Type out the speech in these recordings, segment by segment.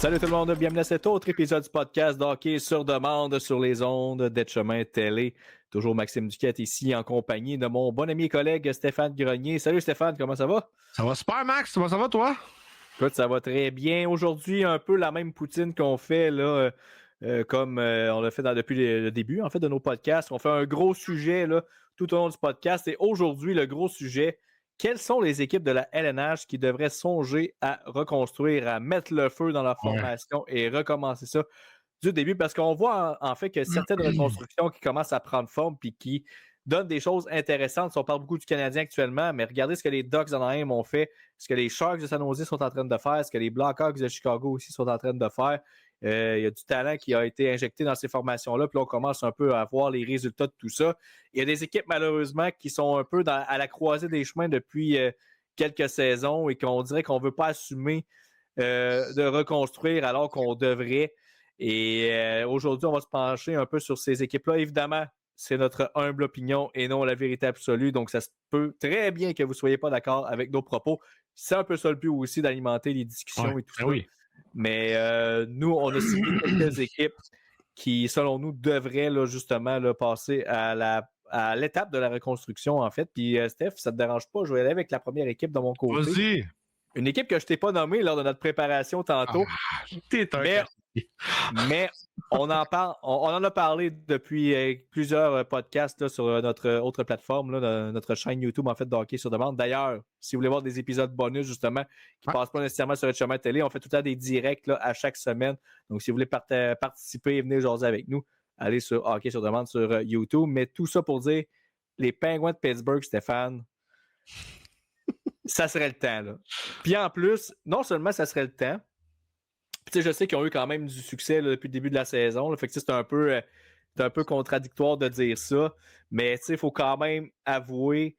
Salut tout le monde, bienvenue à cet autre épisode du podcast d'Hockey sur demande sur les ondes d'Être-Chemin Télé. Toujours Maxime Duquette ici en compagnie de mon bon ami et collègue Stéphane Grenier. Salut Stéphane, comment ça va? Ça va super Max, comment ça va toi? Écoute, ça va très bien. Aujourd'hui, un peu la même poutine qu'on fait là, comme on l'a fait depuis le début en fait de nos podcasts. On fait un gros sujet là, tout au long du podcast et aujourd'hui, le gros sujet, quelles sont les équipes de la LNH qui devraient songer à reconstruire, à mettre le feu dans leur formation et recommencer ça du début? Parce qu'on voit en fait que certaines reconstructions qui commencent à prendre forme puis qui donnent des choses intéressantes. On parle beaucoup du Canadien actuellement, mais regardez ce que les Ducks d'Anaheim ont fait, ce que les Sharks de San Jose sont en train de faire, ce que les Blackhawks de Chicago aussi sont en train de faire. Il y a du talent qui a été injecté dans ces formations-là, puis là, on commence un peu à voir les résultats de tout ça. Il y a des équipes, malheureusement, qui sont un peu à la croisée des chemins depuis quelques saisons et qu'on dirait qu'on ne veut pas assumer de reconstruire alors qu'on devrait. Et aujourd'hui, on va se pencher un peu sur ces équipes-là. Évidemment, c'est notre humble opinion et non la vérité absolue. Donc, ça se peut très bien que vous ne soyez pas d'accord avec nos propos. C'est un peu ça le but aussi d'alimenter les discussions et tout ça. Oui. Mais nous, on a ciblé quelques équipes qui, selon nous, devraient là, justement là, passer à l'étape de la reconstruction, en fait. Puis, Steph, ça ne te dérange pas? Je vais aller avec la première équipe de mon côté. Vas-y. Une équipe que je ne t'ai pas nommée lors de notre préparation tantôt. Mais on en parle, on en a parlé depuis plusieurs podcasts là, sur notre autre plateforme, là, notre chaîne YouTube en fait d'Hockey sur demande. D'ailleurs, si vous voulez voir des épisodes bonus justement qui ne passent pas nécessairement sur Être-Chemin Télé, on fait tout le temps des directs là, à chaque semaine. Donc si vous voulez participer et venir jaser avec nous, allez sur Hockey sur demande sur YouTube. Mais tout ça pour dire, les Penguins de Pittsburgh, Stéphane, ça serait le temps. Là. Puis en plus, non seulement ça serait le temps, puis, je sais qu'ils ont eu quand même du succès là, depuis le début de la saison. Là, fait que c'est un peu contradictoire de dire ça. Mais il faut quand même avouer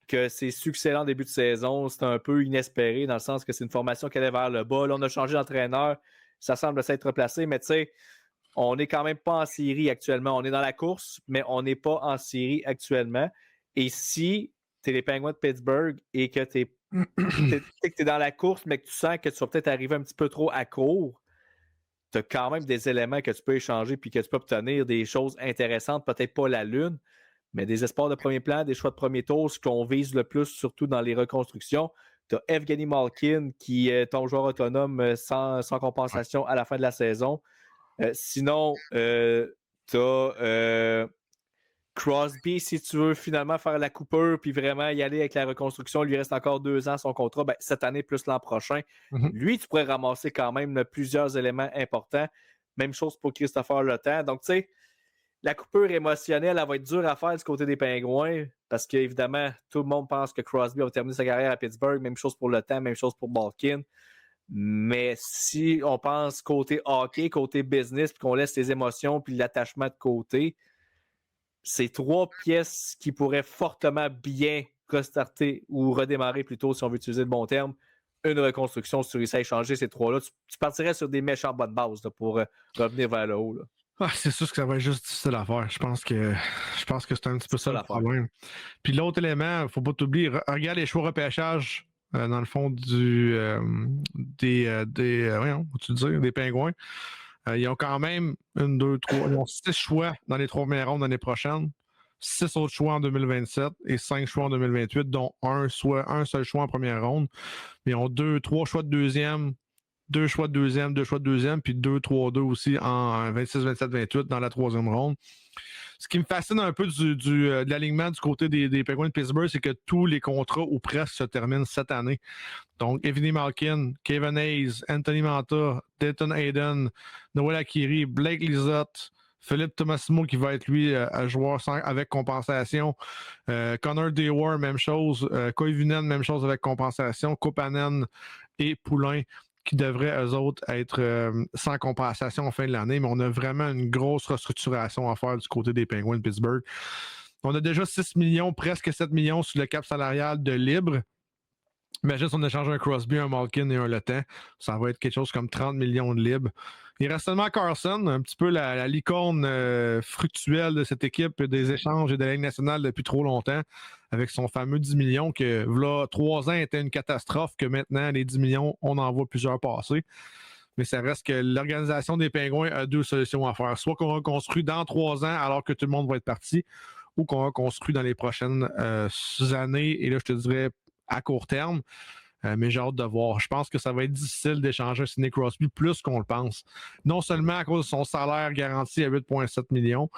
que ces succès-là en début de saison, c'est un peu inespéré dans le sens que c'est une formation qui allait vers le bas. Là, on a changé d'entraîneur. Ça semble s'être replacé, mais on n'est quand même pas en série actuellement. On est dans la course, mais on n'est pas en série actuellement. Et si tu es les Penguins de Pittsburgh et que tu es dans la course, mais que tu sens que tu vas peut-être arriver un petit peu trop à court, tu as quand même des éléments que tu peux échanger puis que tu peux obtenir des choses intéressantes, peut-être pas la lune, mais des espoirs de premier plan, des choix de premier tour, ce qu'on vise le plus, surtout dans les reconstructions. Tu as Evgeny Malkin qui est ton joueur autonome sans compensation à la fin de la saison. Sinon, tu as Crosby, si tu veux finalement faire la coupure puis vraiment y aller avec la reconstruction, il lui reste encore 2 ans son contrat, cette année plus l'an prochain. Lui, tu pourrais ramasser quand même plusieurs éléments importants. Même chose pour Christopher Letang. Donc, tu sais, la coupure émotionnelle, elle va être dure à faire du côté des Pingouins parce qu'évidemment, tout le monde pense que Crosby va terminer sa carrière à Pittsburgh. Même chose pour Letang, même chose pour Malkin. Mais si on pense côté hockey, côté business, puis qu'on laisse les émotions puis l'attachement de côté, c'est 3 pièces qui pourraient fortement bien restarter ou redémarrer plutôt, si on veut utiliser le bon terme, une reconstruction si tu réussis à échanger ces 3-là. Tu partirais sur des méchants bonnes bases là, pour revenir vers le haut. Là. Ah, c'est sûr que ça va être juste difficile à faire. Je pense que c'est un petit peu ça le problème. Puis l'autre élément, faut pas t'oublier, regarde les choix repêchage dans le fond des Pingouins. Ils ont quand même 1, 2, 3, ils ont 6 choix dans les 3 premières rondes l'année prochaine, 6 autres choix en 2027 et 5 choix en 2028, dont un seul choix en première ronde. Ils ont 3 choix de deuxième, 2 choix de deuxième, 2 choix de deuxième, puis 2, 3, 2 aussi en 26, 27, 28 dans la 3e ronde. Ce qui me fascine un peu de l'alignement du côté des Penguins de Pittsburgh, c'est que tous les contrats ou presque se terminent cette année. Donc, Evgeny Malkin, Kevin Hayes, Anthony Manta, Dayton Hayden, Noel Akiri, Blake Lizotte, Philippe Tomasimo qui va être lui joueur avec compensation, Connor Dewar, même chose, Koivunen, même chose avec compensation, Kopanen et Poulain qui devraient, eux autres, être sans compensation en fin de l'année, mais on a vraiment une grosse restructuration à faire du côté des Penguins de Pittsburgh. On a déjà 6 millions, presque 7 millions sur le cap salarial de libre. Imagine si on échange un Crosby, un Malkin et un Letang. Ça va être quelque chose comme 30 millions de libres. Il reste seulement Carlson, un petit peu la licorne fructuelle de cette équipe des échanges et de la Ligue nationale depuis trop longtemps, avec son fameux 10 millions que, là, 3 ans était une catastrophe, que maintenant, les 10 millions, on en voit plusieurs passer. mais ça reste que l'organisation des Pingouins a deux solutions à faire. Soit qu'on reconstruit dans 3 ans alors que tout le monde va être parti, ou qu'on reconstruit dans les prochaines années, et là, je te dirais à court terme. Mais j'ai hâte de voir. Je pense que ça va être difficile d'échanger Sidney Crosby plus qu'on le pense. Non seulement à cause de son salaire garanti à 8,7 millions,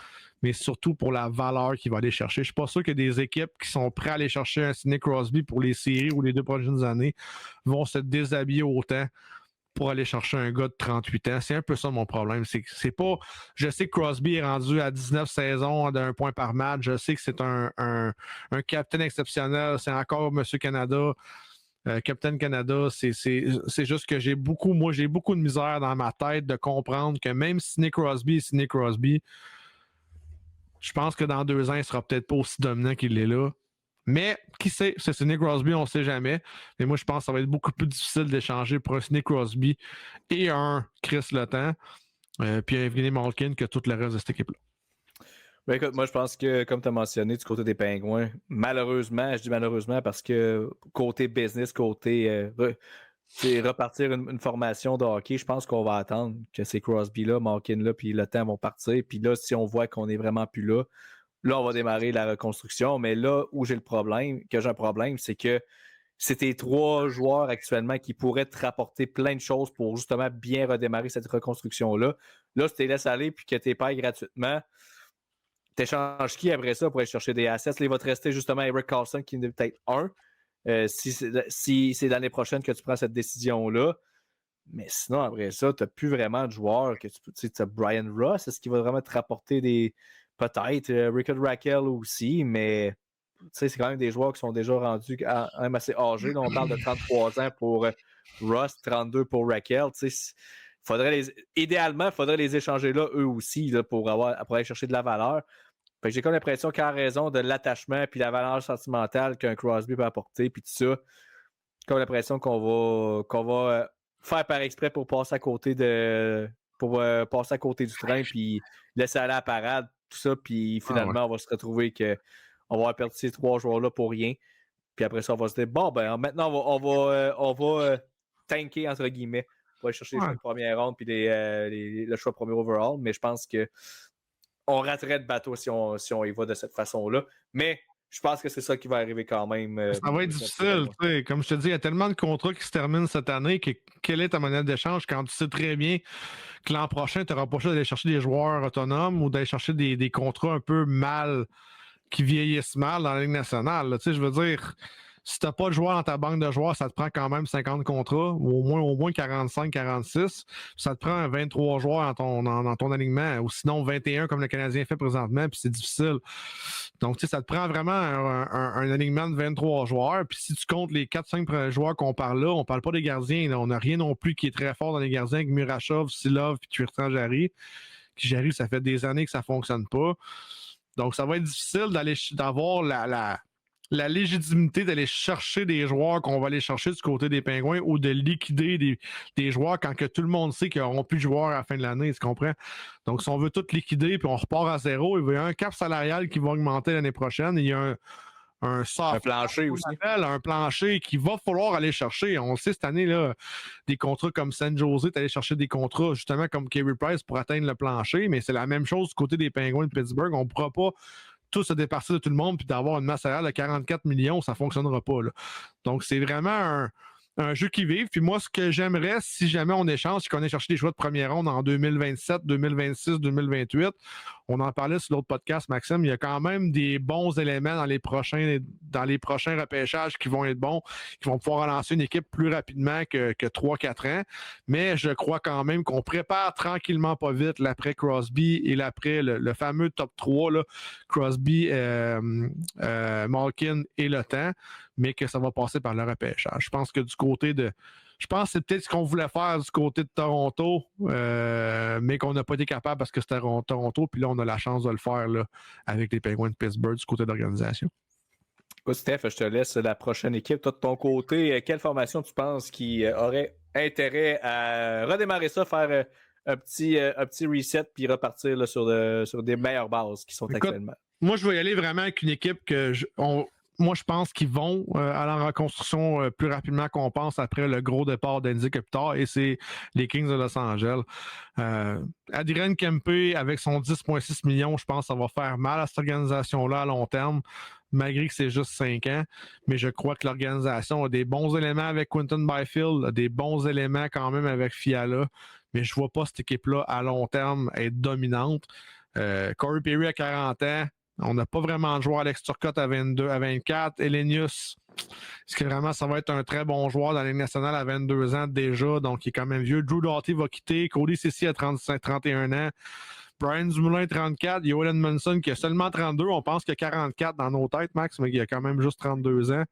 mais surtout pour la valeur qu'il va aller chercher. Je ne suis pas sûr que des équipes qui sont prêtes à aller chercher un Sidney Crosby pour les séries ou les 2 prochaines années vont se déshabiller autant pour aller chercher un gars de 38 ans. C'est un peu ça mon problème. C'est pas. Je sais que Crosby est rendu à 19 saisons d'un point par match. Je sais que c'est un capitaine exceptionnel. C'est encore Monsieur Canada. Captain Canada, c'est juste que j'ai beaucoup de misère dans ma tête de comprendre que même Sidney Crosby, je pense que dans 2 ans, il ne sera peut-être pas aussi dominant qu'il est là. Mais qui sait, c'est Sidney Crosby, on ne sait jamais. Mais moi, je pense que ça va être beaucoup plus difficile d'échanger pour un Sidney Crosby et un Chris Letang, puis un Evgeny Malkin que tout le reste de cette équipe-là. Ben écoute, moi je pense que, comme tu as mentionné, du côté des Pingouins, malheureusement, je dis malheureusement parce que côté business, côté repartir une formation de hockey, je pense qu'on va attendre que ces Crosby-là, Malkin-là, puis le temps vont partir. Puis là, si on voit qu'on n'est vraiment plus là, on va démarrer la reconstruction. Mais là où j'ai un problème, c'est que c'est tes 3 joueurs actuellement qui pourraient te rapporter plein de choses pour justement bien redémarrer cette reconstruction-là. Là, si tu les laisses aller puis que tu les payes gratuitement, t'échanges qui après ça pour aller chercher des assets? Là, il va te rester justement Erik Karlsson qui est peut-être un. Si c'est l'année prochaine que tu prends cette décision-là. Mais sinon, après ça, tu n'as plus vraiment de joueurs que tu as Brian Ross. Est-ce qu'il va vraiment te rapporter des. Peut-être Rickard Rakell aussi, mais c'est quand même des joueurs qui sont déjà rendus même assez âgés. Là, on parle de 33 ans pour Ross, 32 pour Rakell. Idéalement, il faudrait les échanger là, eux aussi, là, pour aller chercher de la valeur. Fait que j'ai comme l'impression qu'en raison de l'attachement et la valeur sentimentale qu'un Crosby peut apporter, puis tout ça, comme l'impression qu'on va faire par exprès pour passer à côté du train, puis laisser aller à la parade, tout ça, puis finalement, on va se retrouver qu'on va avoir perdu ces 3 joueurs-là pour rien. Puis après ça, on va se dire, bon, ben maintenant, on va tanker, entre guillemets, pour aller chercher les choix de première ronde puis le choix de premier overall. Mais je pense qu'on raterait le bateau si on y va de cette façon-là. Mais je pense que c'est ça qui va arriver quand même. Ça va être difficile. Comme je te dis, il y a tellement de contrats qui se terminent cette année que quelle est ta monnaie d'échange quand tu sais très bien que l'an prochain, tu n'auras pas le choix d'aller chercher des joueurs autonomes ou d'aller chercher des contrats un peu mal, qui vieillissent mal dans la Ligue nationale. Je veux dire, si tu n'as pas de joueurs dans ta banque de joueurs, ça te prend quand même 50 contrats, ou au moins 45, 46. Ça te prend 23 joueurs dans ton alignement, ou sinon 21 comme le Canadien fait présentement, puis c'est difficile. Donc, ça te prend vraiment un alignement de 23 joueurs. Puis si tu comptes les 4-5 joueurs qu'on parle là, on ne parle pas des gardiens. Là. On n'a rien non plus qui est très fort dans les gardiens avec Murachov, Silov puis Tristan Jarry. Jarry, ça fait des années que ça ne fonctionne pas. Donc, ça va être difficile d'avoir la légitimité d'aller chercher des joueurs qu'on va aller chercher du côté des Pingouins ou de liquider des joueurs quand que tout le monde sait qu'ils n'auront plus de joueurs à la fin de l'année, tu comprends? Donc, si on veut tout liquider puis on repart à zéro, il y a un cap salarial qui va augmenter l'année prochaine. Il y a un plancher aussi. Un plancher qu'il va falloir aller chercher. On le sait cette année, là, des contrats comme San Jose, tu allais chercher des contrats justement comme Carey Price pour atteindre le plancher, mais c'est la même chose du côté des Pingouins de Pittsburgh. On ne pourra pas tout se départir de tout le monde puis d'avoir une masse salariale de 44 millions, ça ne fonctionnera pas. Là. Donc, c'est vraiment un jeu qui vive. Puis moi, ce que j'aimerais, si jamais on échange, c'est qu'on ait cherché des choix de première ronde en 2027, 2026, 2028. On en parlait sur l'autre podcast, Maxime. Il y a quand même des bons éléments dans les prochains repêchages qui vont être bons, qui vont pouvoir relancer une équipe plus rapidement que 3-4 ans. Mais je crois quand même qu'on prépare tranquillement pas vite l'après Crosby et l'après le fameux top 3, là, Crosby, Malkin et Letang, mais que ça va passer par le repêchage. Je pense que je pense que c'est peut-être ce qu'on voulait faire du côté de Toronto, mais qu'on n'a pas été capable parce que c'était Toronto, puis là, on a la chance de le faire là, avec les Penguins de Pittsburgh du côté de l'organisation. Steph, je te laisse la prochaine équipe. Toi, de ton côté, quelle formation tu penses qui aurait intérêt à redémarrer ça, faire un petit reset, puis repartir là, sur des meilleures bases qui sont actuellement? Moi, je vais y aller vraiment avec une équipe que moi, je pense qu'ils vont aller en reconstruction plus rapidement qu'on pense après le gros départ d'Andy Kopitar, et c'est les Kings de Los Angeles. Adrian Kempe, avec son 10,6 millions, je pense que ça va faire mal à cette organisation-là à long terme, malgré que c'est juste 5 ans. Mais je crois que l'organisation a des bons éléments avec Quinton Byfield, a des bons éléments quand même avec Fiala, mais je ne vois pas cette équipe-là à long terme être dominante. Corey Perry a 40 ans. On n'a pas vraiment de joueur. Alex Turcotte à 22, à 24. Elenius, est-ce que vraiment ça va être un très bon joueur dans la Ligue nationale à 22 ans déjà? Donc, il est quand même vieux. Drew Doughty va quitter. Cody Ceci à 31 ans. Brian Dumoulin, 34. Joel Edmondson qui a seulement 32. On pense qu'il a 44 dans nos têtes, Max, mais il a quand même juste 32 ans.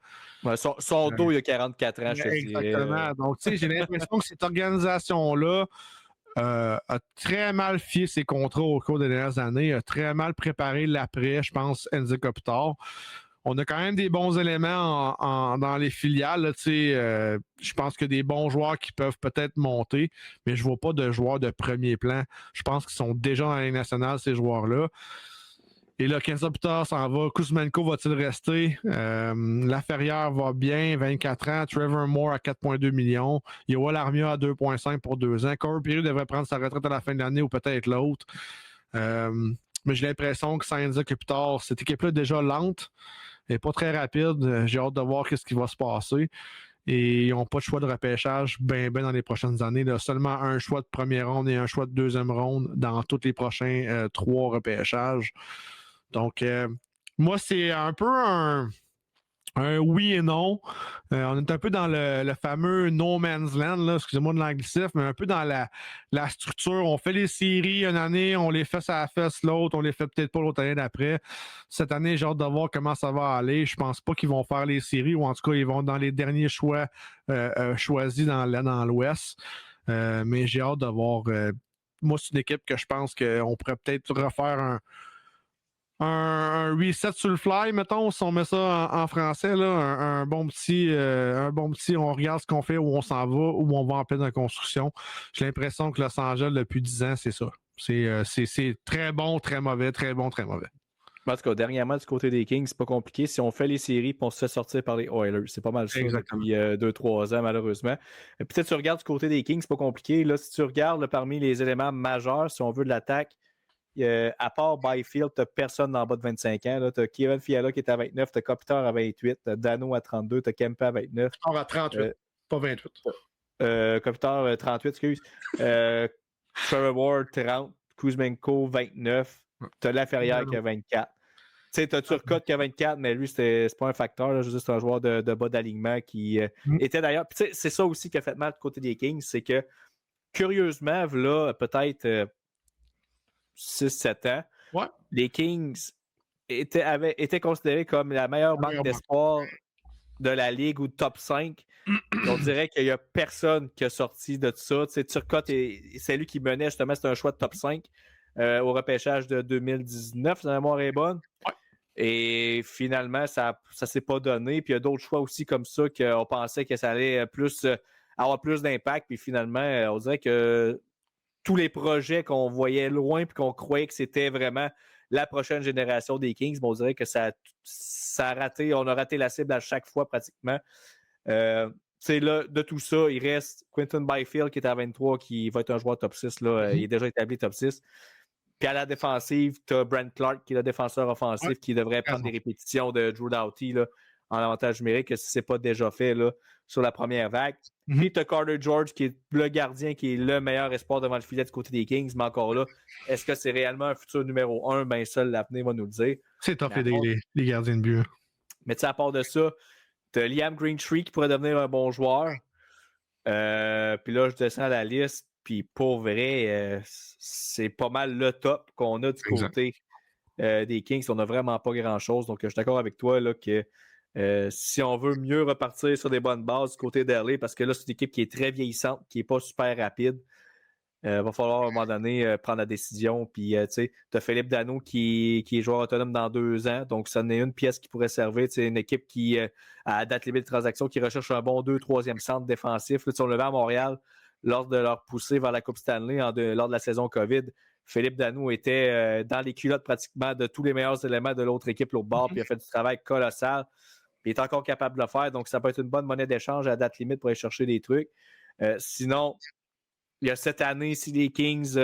Ouais, son dos, il a 44 ans, je te dis. Exactement. Donc, tu sais, j'ai l'impression que cette organisation-là a très mal fié ses contrats au cours des dernières années, a très mal préparé l'après, je pense, Andy Kopitar. On a quand même des bons éléments dans les filiales. Là, je pense qu'il y a des bons joueurs qui peuvent peut-être monter, mais je ne vois pas de joueurs de premier plan. Je pense qu'ils sont déjà dans la Ligue nationale, ces joueurs-là. Et là, 15 ans plus tard, s'en va. Kuzmenko va-t-il rester? Laferrière va bien, 24 ans. Trevor Moore à 4,2 millions. Yoel Armia à 2,5 pour 2 ans. Corey Perry devrait prendre sa retraite à la fin de l'année ou peut-être l'autre. Mais j'ai l'impression que sans Andy Kopitar, cette équipe-là est déjà lente et pas très rapide. J'ai hâte de voir ce qui va se passer. Et ils n'ont pas de choix de repêchage ben dans les prochaines années. Là. Seulement un choix de première ronde et un choix de deuxième ronde dans tous les prochains 3 repêchages. Donc, moi, c'est un peu un oui et non. On est un peu dans le fameux no man's land, là, excusez-moi de l'anglicisme, mais un peu dans la structure. On fait les séries une année, on les fait à la fesse l'autre, on les fait peut-être pas l'autre année d'après. Cette année, j'ai hâte de voir comment ça va aller. Je pense pas qu'ils vont faire les séries, ou en tout cas, ils vont dans les derniers choix choisis dans l'Ouest. Mais j'ai hâte de voir. Moi, c'est une équipe que je pense qu'on pourrait peut-être refaire un reset sur le fly, mettons, si on met ça en français, là, un bon petit, on regarde ce qu'on fait, où on s'en va, où on va en pleine construction. J'ai l'impression que Los Angeles, depuis 10 ans, c'est ça. C'est très bon, très mauvais, très bon, très mauvais. En tout cas, dernièrement, du côté des Kings, c'est pas compliqué. Si on fait les séries, puis on se fait sortir par les Oilers, c'est pas mal ça depuis 2-3 ans, malheureusement. Peut-être tu regardes du côté des Kings, c'est pas compliqué. Là, si tu regardes là, parmi les éléments majeurs, si on veut de l'attaque, à part Byfield, tu n'as personne en bas de 25 ans. Tu as Kevin Fiala qui est à 29, tu as Kopitar à 28, tu as Dano à 32, tu as Kempe à 29. Kopitar à 38, pas 28. Kopitar 38, excuse. Trevor Ward 30, Kuzmenko 29, tu as Laferrière qui a 24. Tu sais, tu as Turcotte qui a 24, mais lui, c'est pas un facteur. Là. Je veux dire, c'est un joueur de bas d'alignement qui était d'ailleurs. C'est ça aussi qui a fait mal du côté des Kings, c'est que curieusement, là, peut-être 6-7 ans, les Kings étaient considérés comme la meilleure banque d'espoir de la Ligue ou top 5. On dirait qu'il n'y a personne qui a sorti de ça. Tu sais, Turcotte, c'est lui qui menait justement, c'était un choix de top 5 au repêchage de 2019, si la mémoire est bonne. Ouais. Et finalement, ça ne s'est pas donné. Puis il y a d'autres choix aussi comme ça qu'on pensait que ça allait avoir plus d'impact. Puis finalement, on dirait que tous les projets qu'on voyait loin et qu'on croyait que c'était vraiment la prochaine génération des Kings, on dirait que ça a raté. On a raté la cible à chaque fois pratiquement. Là, de tout ça, il reste Quinton Byfield qui est à 23, qui va être un joueur top 6. Là. Il est déjà établi top 6. Puis à la défensive, tu as Brent Clark qui est le défenseur offensif qui devrait prendre des répétitions de Drew Doughty là, en avantage numérique, si ce n'est pas déjà fait là, sur la première vague. Puis tu as Carter George qui est le gardien, qui est le meilleur espoir devant le filet du côté des Kings. Mais encore là, est-ce que c'est réellement un futur numéro 1? Ben seul l'avenir va nous le dire. C'est top les gardiens de but. Mais tu sais, à part de ça, tu as Liam Greentree qui pourrait devenir un bon joueur. Puis là, je descends à la liste. Puis pour vrai, c'est pas mal le top qu'on a du côté des Kings. On n'a vraiment pas grand-chose. Donc, je suis d'accord avec toi là, que si on veut mieux repartir sur des bonnes bases du côté d'Herley, parce que là, c'est une équipe qui est très vieillissante, qui n'est pas super rapide. Va falloir à un moment donné prendre la décision. Puis, tu sais, tu as Philippe Dano qui est joueur autonome dans 2 ans. Donc, ça en est une pièce qui pourrait servir. C'est une équipe qui, à date limite de transaction, qui recherche un bon 2-3e centre défensif. Là, on le voit à Montréal lors de leur poussée vers la Coupe Stanley lors de la saison COVID. Philippe Danoux était dans les culottes pratiquement de tous les meilleurs éléments de l'autre équipe, l'autre bord, puis il a fait du travail colossal. Puis il est encore capable de le faire, donc ça peut être une bonne monnaie d'échange à date limite pour aller chercher des trucs. Sinon, il y a cette année, si les Kings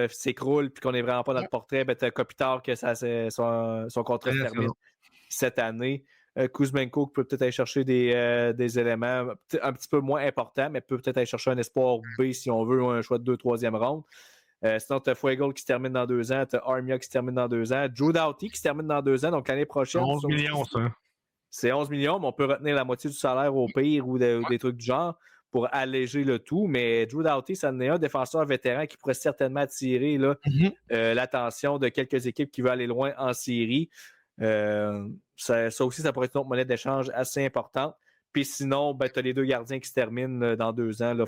s'écroulent puis qu'on n'est vraiment pas dans le portrait, ben, tu as Kopitar que son contrat se termine cette année. Kuzmenko peut peut-être aller chercher des éléments un petit peu moins importants, mais peut peut-être aller chercher un espoir B si on veut, un choix de 2 3e ronde. Sinon, tu as Fuegel qui se termine dans 2 ans, tu as Armia qui se termine dans 2 ans, Drew Doughty qui se termine dans 2 ans, donc l'année prochaine. 11 millions, ça. C'est 11 millions, mais on peut retenir la moitié du salaire au pire ou des trucs du genre pour alléger le tout. Mais Drew Doughty, ça en est un défenseur vétéran qui pourrait certainement attirer l'attention de quelques équipes qui veulent aller loin en série. Ça aussi, ça pourrait être une autre monnaie d'échange assez importante. Puis sinon, ben, tu as les 2 gardiens qui se terminent dans 2 ans. Là,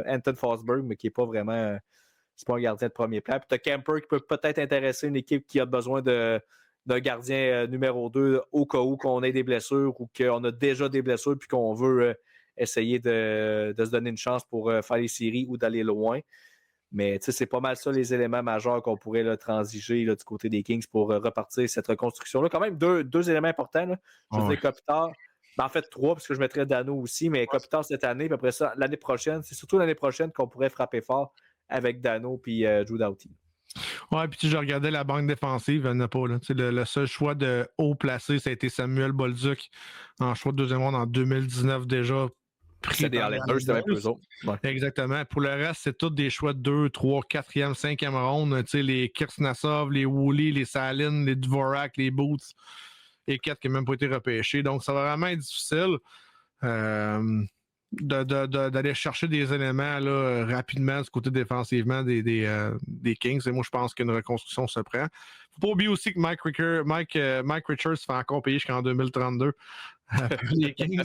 Anton Forsberg, mais qui n'est pas vraiment... c'est pas un gardien de premier plan. Puis tu as Kemper qui peut peut-être intéresser une équipe qui a besoin d'un gardien numéro 2 au cas où qu'on ait des blessures ou qu'on a déjà des blessures puis qu'on veut essayer de se donner une chance pour faire les séries ou d'aller loin. Mais c'est pas mal ça les éléments majeurs qu'on pourrait là, transiger là, du côté des Kings pour repartir cette reconstruction-là. Quand même, deux éléments importants. Là. Je veux dire, Kopitar, en fait 3, parce que je mettrais Dano aussi, mais Kopitar cette année, puis après ça, l'année prochaine, c'est surtout l'année prochaine qu'on pourrait frapper fort avec Dano puis Drew Doughty. Ouais, puis je regardais la banque défensive, elle n'a pas. Là. Le seul choix de haut placé, ça a été Samuel Bolduc en choix de 2e ronde en 2019 déjà. C'est des Islanders, c'était même plus autres. Ouais. Exactement. Pour le reste, c'est tous des choix de 2, 3, 4e, 5e ronde. Les Kirsnasov, les Woolley, les Salin, les Dvorak, les Boots, et 4 qui n'ont même pas été repêchés. Donc, ça va vraiment être difficile d'aller chercher des éléments là, rapidement du côté défensivement des Kings. Et moi, je pense qu'une reconstruction se prend. Faut pas oublier aussi que Mike Richards se fait encore payer jusqu'en 2032. Les Kings.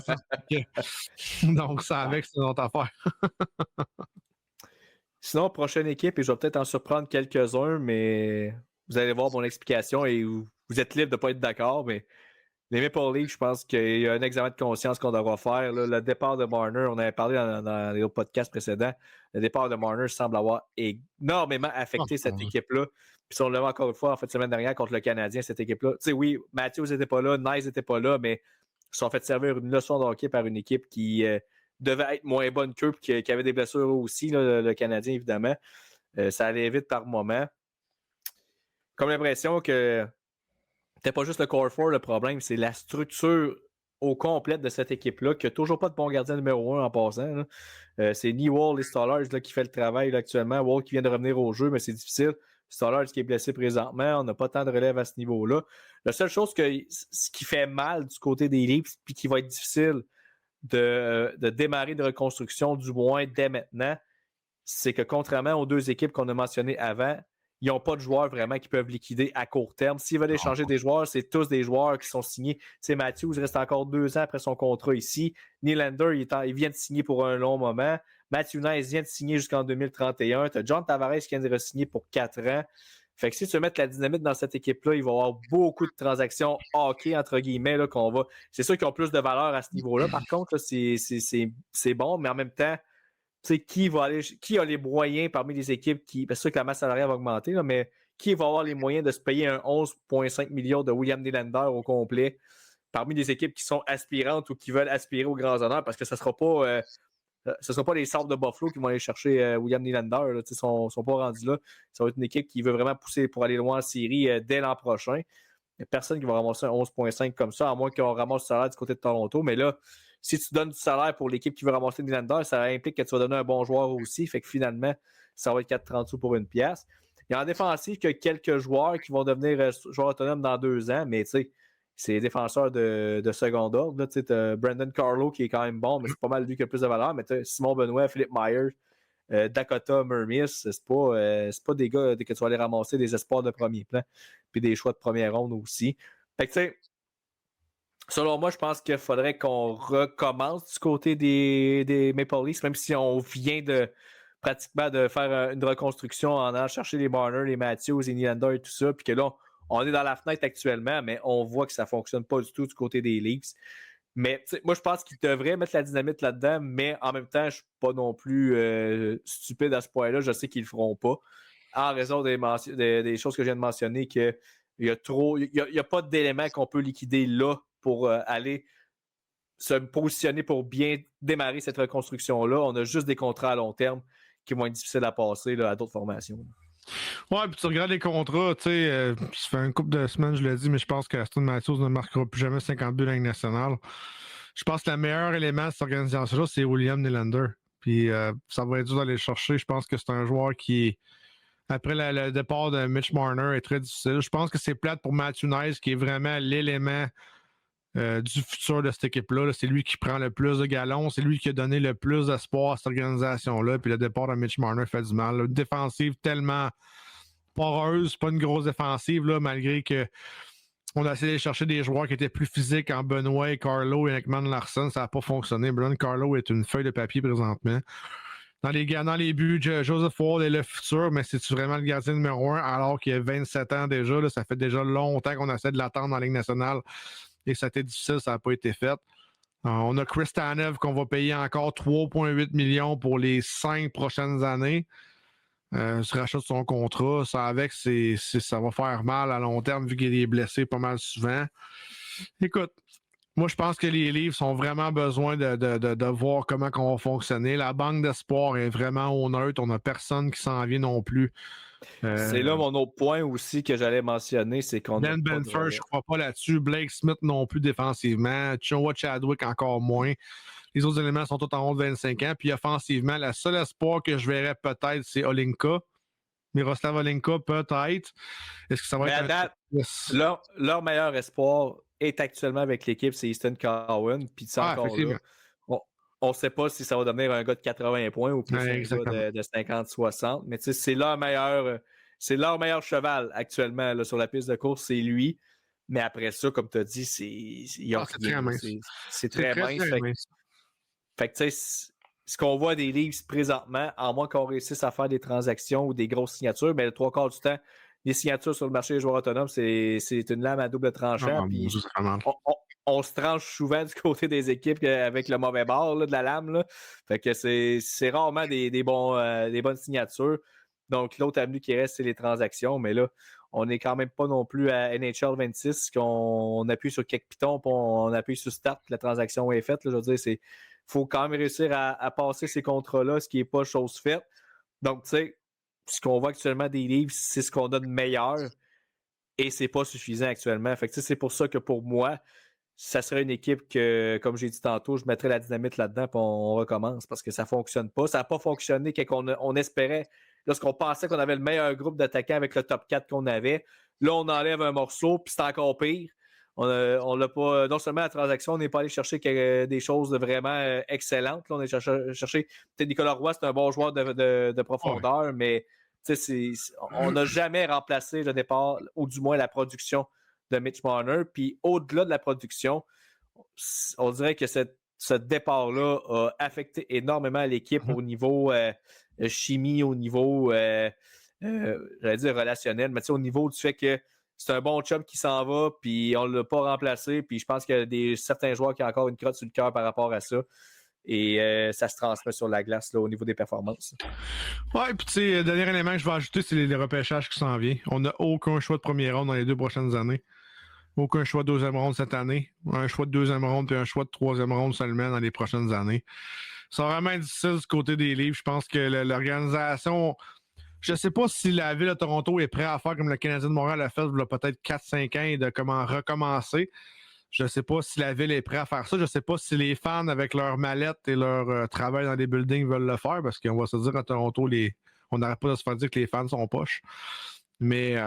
Donc, ça avec, c'est une autre affaire. Sinon, prochaine équipe, et je vais peut-être en surprendre quelques-uns, mais vous allez voir mon explication et vous êtes libre de ne pas être d'accord, mais les Maple Leafs, je pense qu'il y a un examen de conscience qu'on devra faire. Là. Le départ de Marner, on avait parlé dans les autres podcasts précédents, le départ de Marner semble avoir énormément affecté cette équipe-là. Puis si on le voit encore une fois, en fait, semaine dernière contre le Canadien, cette équipe-là. Tu sais, oui, Matthews n'était pas là, Nice n'était pas là, mais ils se sont fait servir une leçon de hockey par une équipe qui devait être moins bonne qu'eux, puis qui avait des blessures aussi, là, le Canadien, évidemment. Ça allait vite par moment. Comme l'impression que c'était pas juste le core 4 le problème, c'est la structure au complète de cette équipe-là, qui n'a toujours pas de bon gardien numéro 1 en passant. C'est ni Wall et Stolarz qui fait le travail là, actuellement. Wall qui vient de revenir au jeu, mais c'est difficile. Stolarz qui est blessé présentement, on n'a pas tant de relève à ce niveau-là. La seule chose ce qui fait mal du côté des Leafs, puis qui va être difficile de démarrer de reconstruction, du moins dès maintenant, c'est que contrairement aux 2 équipes qu'on a mentionnées avant, ils n'ont pas de joueurs vraiment qui peuvent liquider à court terme. S'ils veulent échanger des joueurs, c'est tous des joueurs qui sont signés. Tu sais, Matthews reste encore 2 ans après son contrat ici. Nylander, il vient de signer pour un long moment. Matthew Nice vient de signer jusqu'en 2031. Tu as John Tavares qui vient de re-signer pour 4 ans. Fait que si tu veux mettre la dynamite dans cette équipe-là, il va y avoir beaucoup de transactions hockey, entre guillemets, là, qu'on va. C'est sûr qu'ils ont plus de valeur à ce niveau-là. Par contre, là, c'est bon, mais en même temps, qui a les moyens parmi les équipes qui. C'est sûr que la masse salariale va augmenter, là, mais qui va avoir les moyens de se payer un 11,5 millions de William Nylander au complet parmi les équipes qui sont aspirantes ou qui veulent aspirer aux grands honneurs parce que ce ne sera pas les Sabres de Buffalo qui vont aller chercher William Nylander. Ils ne sont pas rendus là. Ça va être une équipe qui veut vraiment pousser pour aller loin en série dès l'an prochain. Il n'y a personne qui va ramasser un 11,5 comme ça, à moins qu'on ramasse le salaire du côté de Toronto. Mais là, si tu donnes du salaire pour l'équipe qui veut ramasser Nylander, ça implique que tu vas donner un bon joueur aussi. Fait que finalement, ça va être 4,30 sous pour une pièce. Il y a en défensive qu'il y a quelques joueurs qui vont devenir joueurs autonomes dans 2 ans, mais tu sais, c'est des défenseurs de second ordre. Tu as Brandon Carlo qui est quand même bon, mais c'est pas mal lui qui a le plus de valeur. Mais tu as Simon Benoît, Philippe Myers, Dakota Mermis, c'est pas des gars que tu vas aller ramasser des espoirs de premier plan, puis des choix de première ronde aussi. Fait que tu sais, selon moi, je pense qu'il faudrait qu'on recommence du côté des Maple Leafs, même si on vient pratiquement de faire une reconstruction en allant chercher les Marner, les Matthews, les Nylander et tout ça, puis que là, on est dans la fenêtre actuellement, mais on voit que ça ne fonctionne pas du tout du côté des Leafs. Mais moi, je pense qu'ils devraient mettre la dynamite là-dedans, mais en même temps, je ne suis pas non plus stupide à ce point-là. Je sais qu'ils ne le feront pas. en raison des choses que je viens de mentionner, qu'il y a trop. Il n'y a pas d'éléments qu'on peut liquider là pour aller se positionner pour bien démarrer cette reconstruction-là. On a juste des contrats à long terme qui vont être difficiles à passer là, à d'autres formations. Ouais, puis tu regardes les contrats, tu sais, ça fait une couple de semaines, je l'ai dit, mais je pense qu'Aston Matthews ne marquera plus jamais 50 buts dans la Ligue nationale. Je pense que le meilleur élément de cette organisation-là, c'est William Nylander. Puis ça va être dur d'aller le chercher. Je pense que c'est un joueur qui, après le départ de Mitch Marner, est très difficile. Je pense que c'est plate pour Matthew Nice, qui est vraiment l'élément du futur de cette équipe-là. Là. C'est lui qui prend le plus de galons. C'est lui qui a donné le plus d'espoir à cette organisation-là. Puis le départ de Mitch Marner fait du mal. Là. Une défensive tellement poreuse, pas une grosse défensive, là, malgré que on a essayé de chercher des joueurs qui étaient plus physiques en Benoit, Carlo et Ekman Larson. Ça n'a pas fonctionné. Brandon Carlo est une feuille de papier présentement. Dans les buts, Joseph Ward est le futur, mais c'est-tu vraiment le gardien numéro 1 alors qu'il a 27 ans déjà? Là, ça fait déjà longtemps qu'on essaie de l'attendre dans la Ligue nationale et ça a été difficile, ça n'a pas été fait. On a Chris Tanev qu'on va payer encore 3,8 millions pour les 5 prochaines années. Se rachat de son contrat, ça avec, ça va faire mal à long terme vu qu'il est blessé pas mal souvent. Écoute, moi je pense que les Leafs ont vraiment besoin de voir comment on va fonctionner. La banque d'espoir est vraiment au neutre. On n'a personne qui s'en vient non plus. C'est là mon autre point aussi que j'allais mentionner, c'est qu'on Ben Benfer, je ne crois pas là-dessus. Blake Smith non plus défensivement. Choa Chadwick encore moins. Les autres éléments sont tous en haut de 25 ans. Puis offensivement, la seule espoir que je verrais peut-être, c'est Olinka. Miroslav Olinka, peut-être. Est-ce que ça va être leur meilleur espoir est actuellement avec l'équipe, c'est Easton Cowan. Puis encore là, on ne sait pas si ça va devenir un gars de 80 points ou plus un gars de 50-60. Mais c'est leur meilleur cheval actuellement là, sur la piste de course, c'est lui. Mais après ça, comme tu as dit, c'est très mince. Fait que tu sais, ce qu'on voit des Leafs présentement, à moins qu'on réussisse à faire des transactions ou des grosses signatures, mais le 3/4 du temps, les signatures sur le marché des joueurs autonomes, c'est une lame à double tranchant. Puis on se tranche souvent du côté des équipes avec le mauvais bord là, de la lame. Là. Fait que c'est rarement des bonnes signatures. Donc, l'autre avenue qui reste, c'est les transactions. Mais là, on n'est quand même pas non plus à NHL 26, qu'on appuie sur quelques pitons, puis on appuie sur Start, puis la transaction est faite. Là, je veux dire, il faut quand même réussir à passer ces contrats-là, ce qui n'est pas chose faite. Donc, tu sais, ce qu'on voit actuellement des Leafs, c'est ce qu'on a de meilleur et c'est pas suffisant actuellement. Fait que c'est pour ça que pour moi, ça serait une équipe que, comme j'ai dit tantôt, je mettrais la dynamite là-dedans et on recommence parce que ça ne fonctionne pas. Ça n'a pas fonctionné quand on espérait, lorsqu'on pensait qu'on avait le meilleur groupe d'attaquants avec le top 4 qu'on avait. Là, on enlève un morceau puis c'est encore pire. On l'a pas. Non seulement la transaction, on n'est pas allé chercher des choses de vraiment excellentes. Là, on est cherché. Peut-être Nicolas Roy, c'est un bon joueur de profondeur, mais on n'a jamais remplacé le départ, ou du moins la production de Mitch Marner. Puis au-delà de la production, on dirait que ce départ-là a affecté énormément l'équipe au niveau chimie, au niveau j'allais dire relationnel, mais au niveau du fait que c'est un bon chum qui s'en va, puis on ne l'a pas remplacé, puis je pense qu'il y a certains joueurs qui ont encore une crotte sur le cœur par rapport à ça. Et ça se transmet sur la glace là, au niveau des performances. Ouais, puis tu sais, le dernier élément que je vais ajouter, c'est les repêchages qui s'en viennent. On n'a aucun choix de première ronde dans les 2 prochaines années. Aucun choix de 2e ronde cette année. Un choix de 2e ronde puis un choix de 3e ronde seulement dans les prochaines années. Ça va vraiment être difficile du côté des Leafs. Je pense que l'organisation... Je ne sais pas si la Ville de Toronto est prête à faire comme le Canadien de Montréal a fait il y a peut-être 4-5 ans et de comment recommencer. Je ne sais pas si la Ville est prête à faire ça. Je ne sais pas si les fans, avec leur mallette et leur travail dans les buildings, veulent le faire parce qu'on va se dire à Toronto, on n'arrête pas de se faire dire que les fans sont poches. Mais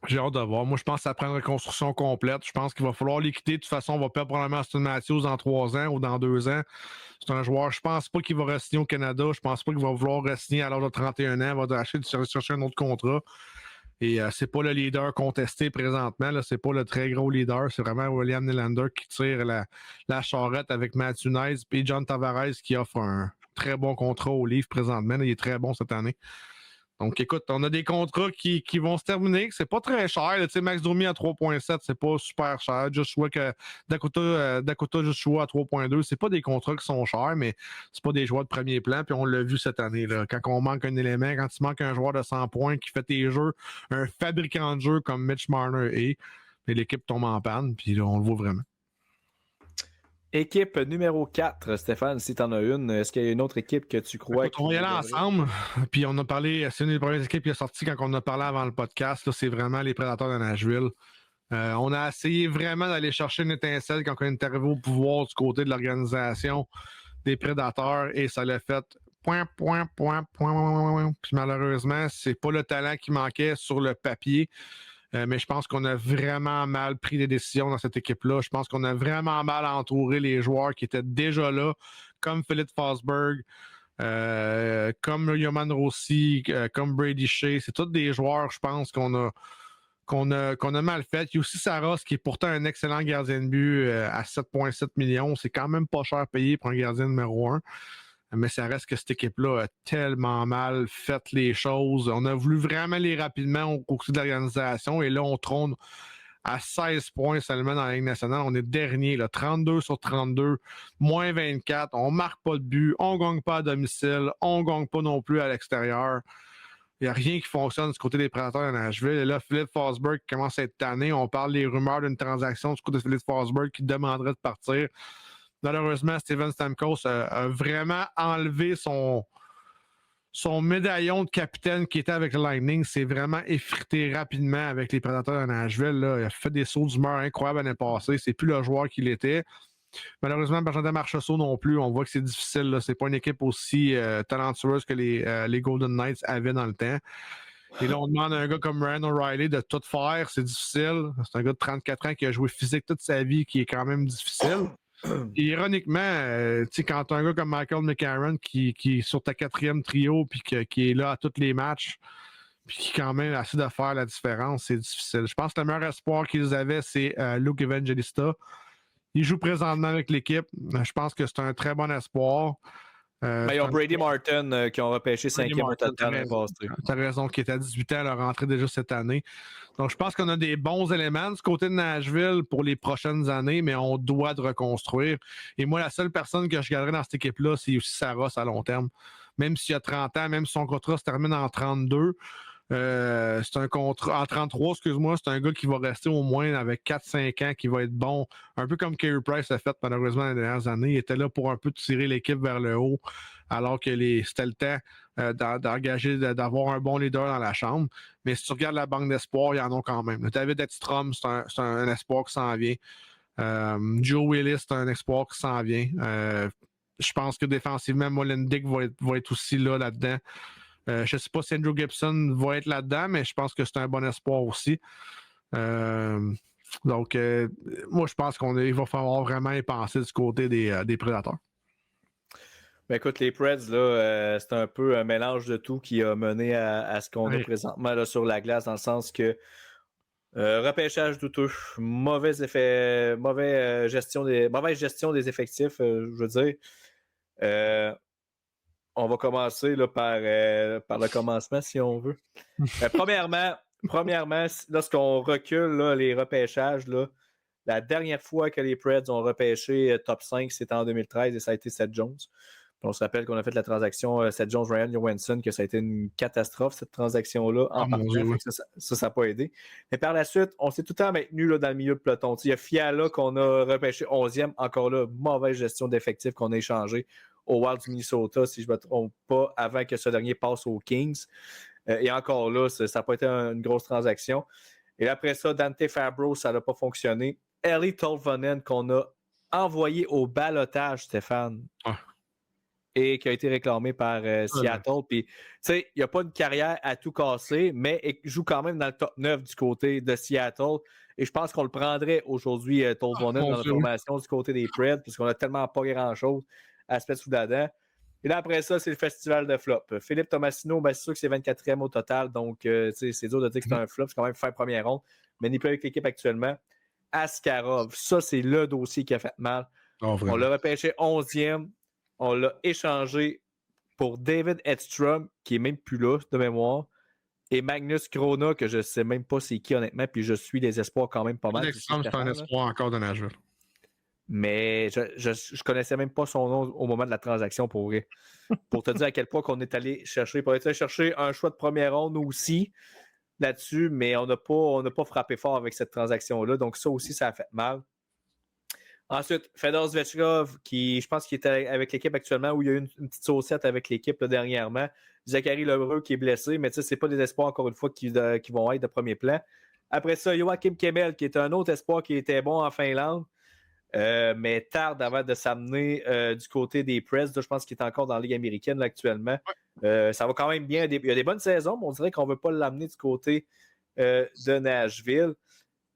j'ai hâte de voir. Moi, je pense que ça prend une reconstruction complète. Je pense qu'il va falloir liquider. De toute façon, on va perdre probablement Auston Matthews dans 3 ans ou dans 2 ans. C'est un joueur, je pense pas qu'il va re-signer au Canada. Je pense pas qu'il va vouloir re-signer à l'âge de 31 ans. Il va chercher un autre contrat. Et c'est pas le leader contesté présentement. Là. C'est pas le très gros leader. C'est vraiment William Nylander qui tire la charrette avec Matthew Nice et John Tavares qui offre un très bon contrat au Leafs présentement. Là. Il est très bon cette année. Donc, écoute, on a des contrats qui vont se terminer. C'est pas très cher. Tu sais, Max Domi à 3,7, c'est pas super cher. Dakota Joshua à 3,2, c'est pas des contrats qui sont chers, mais c'est pas des joueurs de premier plan. Puis on l'a vu cette année. Là. Quand on manque un élément, quand il manque un joueur de 100 points qui fait tes jeux, un fabricant de jeux comme Mitch Marner est, mais l'équipe tombe en panne. Puis là, on le voit vraiment. Équipe numéro 4, Stéphane, si tu en as une, est-ce qu'il y a une autre équipe que tu crois Écoute, on va y aller ensemble. Puis on a parlé, c'est une des premières équipes qui est sortie quand on a parlé avant le podcast. Là, c'est vraiment les Prédateurs de Nashville. On a essayé vraiment d'aller chercher une étincelle quand on est arrivé au pouvoir du côté de l'organisation des Prédateurs et ça l'a fait point. Puis malheureusement, c'est pas le talent qui manquait sur le papier. Mais je pense qu'on a vraiment mal pris des décisions dans cette équipe-là. Je pense qu'on a vraiment mal entouré les joueurs qui étaient déjà là, comme Philippe Forsberg, comme Yoman Rossi, comme Brady Shea. C'est tous des joueurs, je pense, qu'on a mal fait. Il y a aussi Saros, qui est pourtant un excellent gardien de but à 7,7 millions. C'est quand même pas cher payé pour un gardien numéro 1. Mais ça reste que cette équipe-là a tellement mal fait les choses. On a voulu vraiment aller rapidement au cours de l'organisation et là, on trône à 16 points seulement dans la Ligue nationale. On est dernier, là, 32 sur 32, moins 24. On marque pas de but, on gagne pas à domicile, on gagne pas non plus à l'extérieur. Il n'y a rien qui fonctionne du côté des Prédateurs de Nashville. Et là, Philippe Forsberg commence à être tanné. On parle des rumeurs d'une transaction du côté de Philippe Forsberg qui demanderait de partir. Malheureusement, Steven Stamkos a vraiment enlevé son médaillon de capitaine qui était avec le Lightning. C'est vraiment effrité rapidement avec les Prédateurs de Nashville. Là. Il a fait des sauts d'humeur incroyables l'année passée. C'est plus le joueur qu'il était. Malheureusement, Benjamin Marchessault non plus. On voit que c'est difficile. Là. C'est pas une équipe aussi talentueuse que les Golden Knights avaient dans le temps. Et là, on demande à un gars comme Ryan O'Reilly de tout faire. C'est difficile. C'est un gars de 34 ans qui a joué physique toute sa vie, qui est quand même difficile. Et ironiquement, quand tu as un gars comme Michael McCarron qui est sur ta 4e trio puis qui est là à tous les matchs puis qui quand même essaie de faire la différence, c'est difficile. Je pense que le meilleur espoir qu'ils avaient, c'est Luke Evangelista. Il joue présentement avec l'équipe. Je pense que c'est un très bon espoir. Mais ils ont Brady Martin qui ont repêché 5e au total l'année passée. Tu as raison, qui est à 18 ans à leur rentrée déjà cette année. Donc, je pense qu'on a des bons éléments du côté de Nashville pour les prochaines années, mais on doit de reconstruire. Et moi, la seule personne que je garderais dans cette équipe-là, c'est aussi Saros à long terme. Même s'il a 30 ans, même si son contrat se termine en 32, c'est un contrat en 33, excuse-moi, c'est un gars qui va rester au moins avec 4-5 ans, qui va être bon, un peu comme Carey Price a fait malheureusement les dernières années. Il était là pour un peu tirer l'équipe vers le haut, alors que c'était le temps d'engager, d'avoir un bon leader dans la chambre. Mais si tu regardes la banque d'espoir, il y en a quand même. David Ekstrom, c'est un espoir qui s'en vient. Joe Willis, c'est un espoir qui s'en vient. Je pense que défensivement, Molendick va être aussi là-dedans. Je ne sais pas si Andrew Gibson va être là-dedans, mais je pense que c'est un bon espoir aussi. Donc, moi, je pense qu'il va falloir vraiment y penser du côté des Prédateurs. Ben écoute, les Preds, là, c'est un peu un mélange de tout qui a mené à ce qu'on a présentement là, sur la glace, dans le sens que repêchage douteux, mauvaise gestion des effectifs, je veux dire. On va commencer là, par le commencement, si on veut. Premièrement, lorsqu'on recule là, les repêchages, là, la dernière fois que les Preds ont repêché top 5, c'était en 2013 et ça a été Seth Jones. Puis on se rappelle qu'on a fait la transaction Seth Jones, Ryan Johansson, que ça a été une catastrophe, cette transaction-là, en partant. Ça n'a pas aidé. Mais par la suite, on s'est tout le temps maintenu là, dans le milieu de peloton. Il y a Fiala qu'on a repêché 11e. Encore là, mauvaise gestion d'effectifs qu'on a échangé au Wild du Minnesota, si je ne me trompe pas, avant que ce dernier passe aux Kings. Et encore là, ça n'a pas été une grosse transaction. Et après ça, Dante Fabro, ça n'a pas fonctionné. Eeli Tolvanen, qu'on a envoyé au ballottage, Stéphane, et qui a été réclamé par Seattle. Puis, tu sais, il n'y a pas une carrière à tout casser, mais il joue quand même dans le top 9 du côté de Seattle. Et je pense qu'on le prendrait aujourd'hui, Tolvanen, dans la formation du côté des Preds, puisqu'on n'a tellement pas grand-chose à se mettre sous la dent. Et là, après ça, c'est le festival de flop. Philippe Tomasino, ben, c'est sûr que c'est 24e au total, donc c'est dur de dire que c'est un flop. C'est quand même faire première ronde, mais n'est plus avec l'équipe actuellement. Askarov, ça, c'est le dossier qui a fait mal. On l'a repêché 11e. On l'a échangé pour David Edstrom, qui est même plus là de mémoire, et Magnus Krona, que je ne sais même pas c'est qui honnêtement, puis je suis les espoirs quand même pas mal. Edstrom, c'est un espoir encore de Nashville. Mais je connaissais même pas son nom au moment de la transaction pour vrai. Pour te dire à quel point qu'on est allé chercher. Pour aller chercher un choix de première ronde aussi là-dessus, mais on n'a pas frappé fort avec cette transaction-là. Donc ça aussi, ça a fait mal. Ensuite, Fedor Zvechkov, qui je pense qu'il est avec l'équipe actuellement, où il y a eu une petite saucette avec l'équipe là, dernièrement. Zachary Lheureux qui est blessé, mais c'est pas des espoirs, encore une fois, qui vont être de premier plan. Après ça, Joachim Kemel, qui est un autre espoir qui était bon en Finlande, mais tarde avant de s'amener du côté des Preds. Je pense qu'il est encore dans la Ligue américaine là, actuellement. Ça va quand même bien. Il y a des bonnes saisons, mais on dirait qu'on ne veut pas l'amener du côté de Nashville.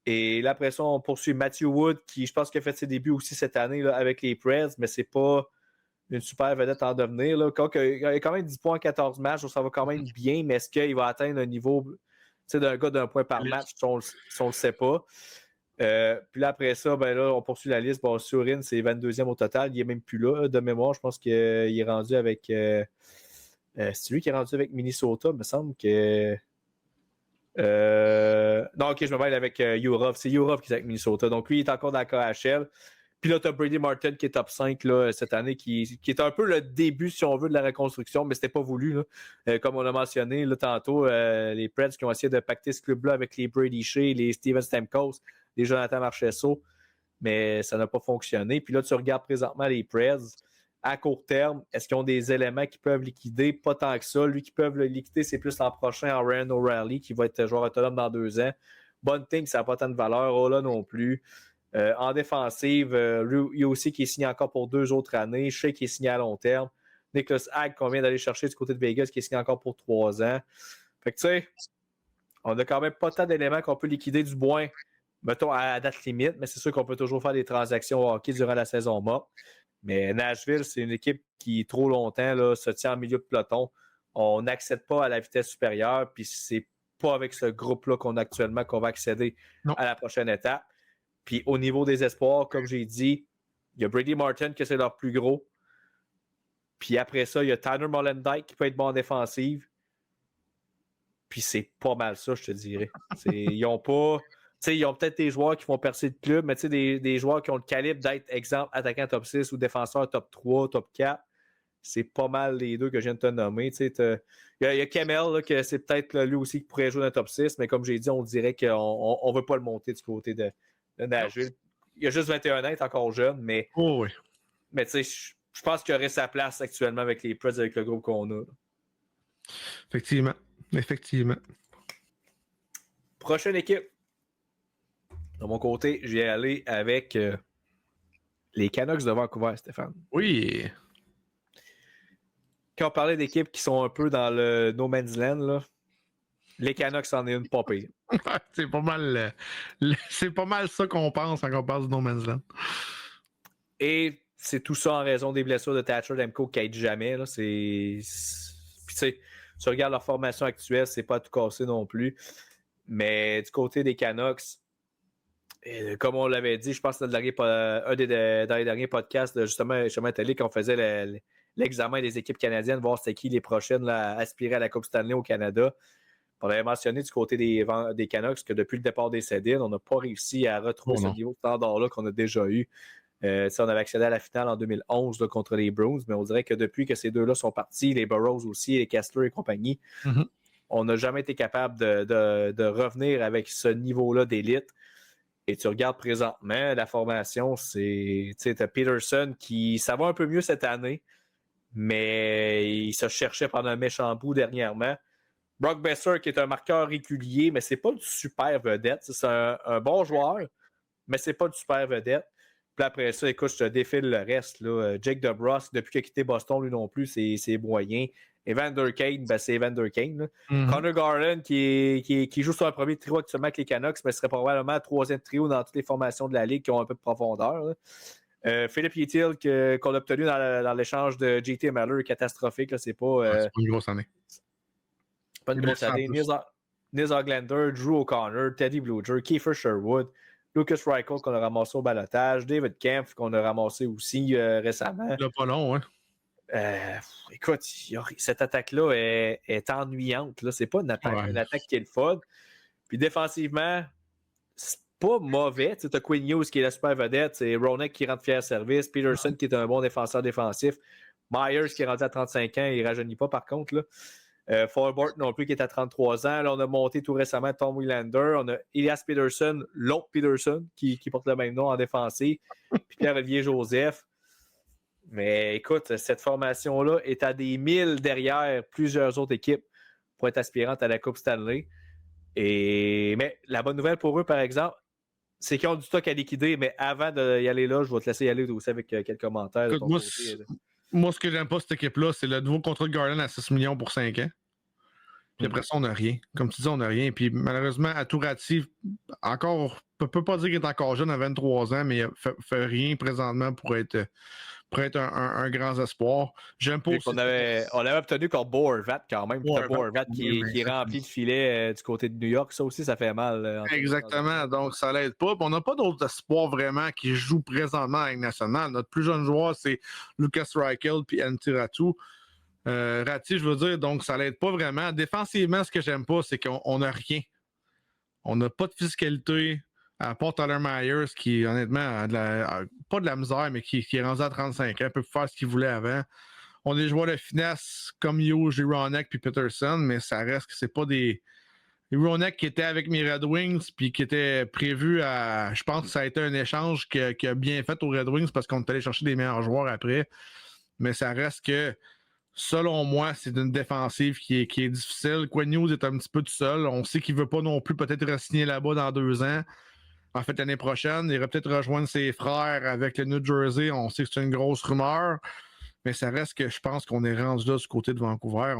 Et là, après ça, on poursuit Matthew Wood, qui, je pense, qu'il a fait ses débuts aussi cette année là, avec les Preds, mais c'est pas une super vedette en devenir. Là. Il a quand même 10 points en 14 matchs, donc ça va quand même bien, mais est-ce qu'il va atteindre un niveau d'un gars d'un point par match? On ne le sait pas. Puis là, après ça, ben là, on poursuit la liste. Bon, Surin, c'est 22e au total. Il n'est même plus là, de mémoire. Je pense qu'il est rendu avec... c'est lui qui est rendu avec Minnesota, il me semble que... non, ok, je me mêle avec Yurov. C'est Yurov qui est avec Minnesota. Donc, lui, il est encore dans la KHL. Puis là, tu as Brady Martin qui est top 5 là, cette année, qui est un peu le début, si on veut, de la reconstruction, mais c'était pas voulu. Là. Comme on a mentionné là, tantôt, les Preds qui ont essayé de pacter ce club-là avec les Brady Shea, les Steven Stamkos, les Jonathan Marchessault, mais ça n'a pas fonctionné. Puis là, tu regardes présentement les Preds. À court terme, est-ce qu'ils ont des éléments qui peuvent liquider? Pas tant que ça. Lui qui peuvent le liquider, c'est plus l'an prochain en Ryan O'Reilly, qui va être joueur autonome dans 2 ans. Bunting, ça n'a pas tant de valeur. Ola non plus. En défensive, lui aussi qui est signé encore pour 2 autres années. Shea qui est signé à long terme. Nicholas Hag qu'on vient d'aller chercher du côté de Vegas qui est signé encore pour 3 ans. Fait que tu sais, on n'a quand même pas tant d'éléments qu'on peut liquider du moins, mettons, à date limite, mais c'est sûr qu'on peut toujours faire des transactions au hockey durant la saison morte. Mais Nashville, c'est une équipe qui, trop longtemps, là, se tient en milieu de peloton. On n'accède pas à la vitesse supérieure, puis c'est pas avec ce groupe-là qu'on a actuellement qu'on va accéder à la prochaine étape. Puis au niveau des espoirs, comme j'ai dit, il y a Brady Martin qui c'est leur plus gros. Puis après ça, il y a Tanner Molendyk qui peut être bon en défensive. Puis c'est pas mal ça, je te dirais. Ils ont pas... ils ont peut-être des joueurs qui vont percer le club, mais des joueurs qui ont le calibre d'être, exemple, attaquant top 6 ou défenseur top 3, top 4. C'est pas mal les deux que je viens de te nommer. Il y a Kemel, là, que c'est peut-être lui aussi qui pourrait jouer dans le top 6, mais comme j'ai dit, on dirait qu'on ne veut pas le monter du côté de Nashville. Il a juste 21 ans, il est encore jeune, mais, mais je pense qu'il aurait sa place actuellement avec les Preds, avec le groupe qu'on a. Effectivement. Prochaine équipe. De mon côté, je vais aller avec les Canucks de Vancouver, Stéphane. Oui. Quand on parlait d'équipes qui sont un peu dans le no man's land, là, les Canucks en est une pas pire. c'est pas mal ça qu'on pense quand on parle du no man's land. Et c'est tout ça en raison des blessures de Thatcher Demko qui n'aident jamais. Là. Puis tu sais, tu regardes leur formation actuelle, c'est pas tout cassé non plus. Mais du côté des Canucks, comme on l'avait dit, je pense que dans les derniers podcasts, justement télé, quand on faisait l'examen des équipes canadiennes, voir c'était qui les prochaines là, à aspirer à la Coupe Stanley au Canada. On avait mentionné du côté des Canucks que depuis le départ des Sedin, on n'a pas réussi à retrouver ce niveau de standard-là qu'on a déjà eu. On avait accédé à la finale en 2011 là, contre les Bruins, mais on dirait que depuis que ces deux-là sont partis, les Burrows aussi, les Kessler et compagnie, on n'a jamais été capable de revenir avec ce niveau-là d'élite. Et tu regardes présentement, la formation, tu as Peterson qui, ça va un peu mieux cette année, mais il se cherchait pendant un méchant bout dernièrement. Brock Besser qui est un marqueur régulier, mais c'est pas du super vedette. C'est un bon joueur, mais c'est pas du super vedette. Puis après ça, écoute, je te défile le reste. Là. Jake DeBrusk, depuis qu'il a quitté Boston, lui non plus, c'est moyen. Evander Kane, ben c'est Evander Kane. Connor Garland qui joue sur un premier trio actuellement avec les Canucks, mais serait probablement le troisième trio dans toutes les formations de la Ligue qui ont un peu de profondeur. Philippe Yettil qu'on a obtenu dans l'échange de JT Miller, catastrophique. Là, c'est pas une grosse année. Pas une grosse année. Nils Oglander, Drew O'Connor, Teddy Bluger, Kiefer Sherwood, Lucas Reichel qu'on a ramassé au balotage, David Kempf qu'on a ramassé aussi récemment. Il n'a pas long, hein? Écoute, cette attaque-là est ennuyante. Là. C'est pas une attaque qui est le fun. Puis défensivement, c'est pas mauvais. Tu as Quinn Hughes qui est la super vedette. C'est Roenick qui rentre fier service. Peterson qui est un bon défenseur défensif. Myers qui est rendu à 35 ans. Il ne rajeunit pas par contre. Forbort non plus qui est à 33 ans. Là, on a monté tout récemment Tom Willander. On a Elias Peterson, l'autre Peterson qui porte le même nom en défensif. Puis Pierre-Olivier Joseph. Mais écoute, cette formation-là est à des milles derrière plusieurs autres équipes pour être aspirantes à la Coupe Stanley. Mais la bonne nouvelle pour eux, par exemple, c'est qu'ils ont du stock à liquider. Mais avant d'y aller là, je vais te laisser y aller aussi avec quelques commentaires. Écoute, moi, ce que j'aime pas cette équipe-là, c'est le nouveau contrat de Garland à 6 millions pour 5 ans. Puis après ça, on n'a rien. Comme tu dis, on n'a rien. Puis malheureusement, Atourati, encore, on ne peut pas dire qu'il est encore jeune à 23 ans, mais il ne fait rien présentement pour être un grand espoir. J'aime pas aussi... on avait obtenu Bo Horvat quand même. Bo Horvat qui est rempli de filets du côté de New York. Ça aussi, ça fait mal. Exactement. Donc, ça l'aide pas. Puis on n'a pas d'autres espoirs vraiment qui jouent présentement avec National. Notre plus jeune joueur, c'est Lucas Reichel puis Antiratu. Ratti, je veux dire, donc ça l'aide pas vraiment. Défensivement, ce que j'aime pas, c'est qu'on n'a rien. On n'a pas de fiscalité. À part Tyler Myers, qui honnêtement pas de la misère, mais qui est rendu à 35 ans, peut faire ce qu'il voulait avant. On a des joueurs de finesse comme Hughes, Roenick puis Peterson, mais ça reste que c'est pas des. Roenick qui était avec mes Red Wings puis qui était prévu à. Je pense que ça a été un échange qui a bien fait aux Red Wings parce qu'on est allé chercher des meilleurs joueurs après. Mais ça reste que. Selon moi, c'est une défensive qui est difficile. Quinn Hughes est un petit peu tout seul. On sait qu'il ne veut pas non plus peut-être re-signer là-bas dans 2 ans. En fait, l'année prochaine, il irait peut-être rejoindre ses frères avec le New Jersey. On sait que c'est une grosse rumeur. Mais ça reste que je pense qu'on est rendu là du côté de Vancouver.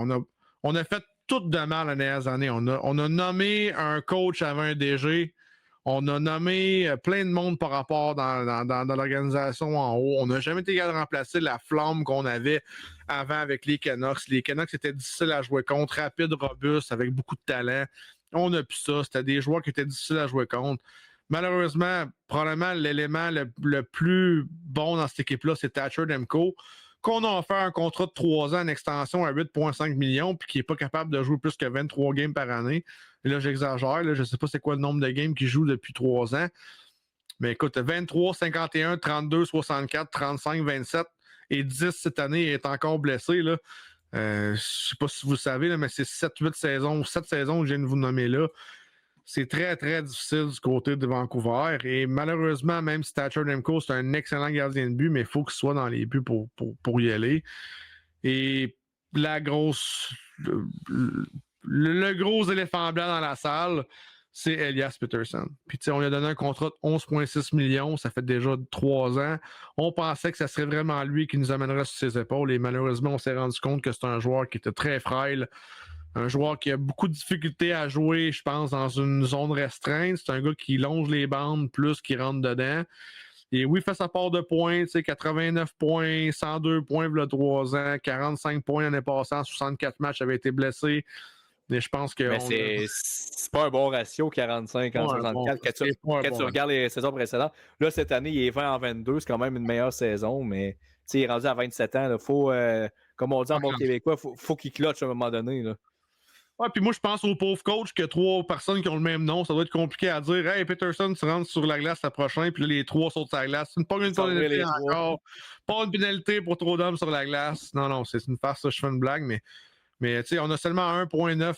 On a fait tout de mal les dernières années. On a nommé un coach avant un DG. On a nommé plein de monde par rapport dans l'organisation en haut. On n'a jamais été capable de remplacer la flamme qu'on avait avant avec les Canucks. Les Canucks étaient difficiles à jouer contre, rapides, robustes, avec beaucoup de talent. On n'a plus ça. C'était des joueurs qui étaient difficiles à jouer contre. Malheureusement, probablement l'élément le plus bon dans cette équipe-là, c'est Thatcher Demko, qu'on a offert un contrat de 3 ans en extension à 8,5 millions, puis qui n'est pas capable de jouer plus que 23 games par année. Et là, j'exagère. Là, je ne sais pas c'est quoi le nombre de games qu'il joue depuis 3 ans. Mais écoute, 23, 51, 32, 64, 35, 27 et 10 cette année, il est encore blessé. Là. Je ne sais pas si vous le savez, là, mais c'est 7 saisons que je viens de vous nommer là. C'est très, très difficile du côté de Vancouver. Et malheureusement, même si Thatcher Demko, c'est un excellent gardien de but, mais il faut qu'il soit dans les buts pour y aller. Et la grosse... Le gros éléphant blanc dans la salle, c'est Elias Peterson. Puis, tu sais, on lui a donné un contrat de 11,6 millions. Ça fait déjà 3 ans. On pensait que ça serait vraiment lui qui nous amènerait sur ses épaules. Et malheureusement, on s'est rendu compte que c'est un joueur qui était très frêle. Un joueur qui a beaucoup de difficultés à jouer, je pense, dans une zone restreinte. C'est un gars qui longe les bandes plus qu'il rentre dedans. Et oui, il fait sa part de points, 89 points, 102 points il y a 3 ans, 45 points l'année passée, en 64 matchs, avait été blessé. Mais je pense que. Mais c'est pas un bon ratio, 45 en 64. Quand tu regardes les saisons précédentes, là, cette année, il est 20 en 22, c'est quand même une meilleure saison, mais il est rendu à 27 ans. Faut, comme on dit en bon québécois, faut qu'il clutche à un moment donné. Là. Ouais, puis moi, je pense au pauvre coach que 3 personnes qui ont le même nom, ça doit être compliqué à dire. Hey, Peterson, tu rentres sur la glace la prochaine, puis là, les 3 sautent sur la glace. C'est pas une pénalité encore. Pas une pénalité pour trop d'hommes sur la glace. Non, c'est une farce, ça, je fais une blague, mais tu sais, on a seulement 1,9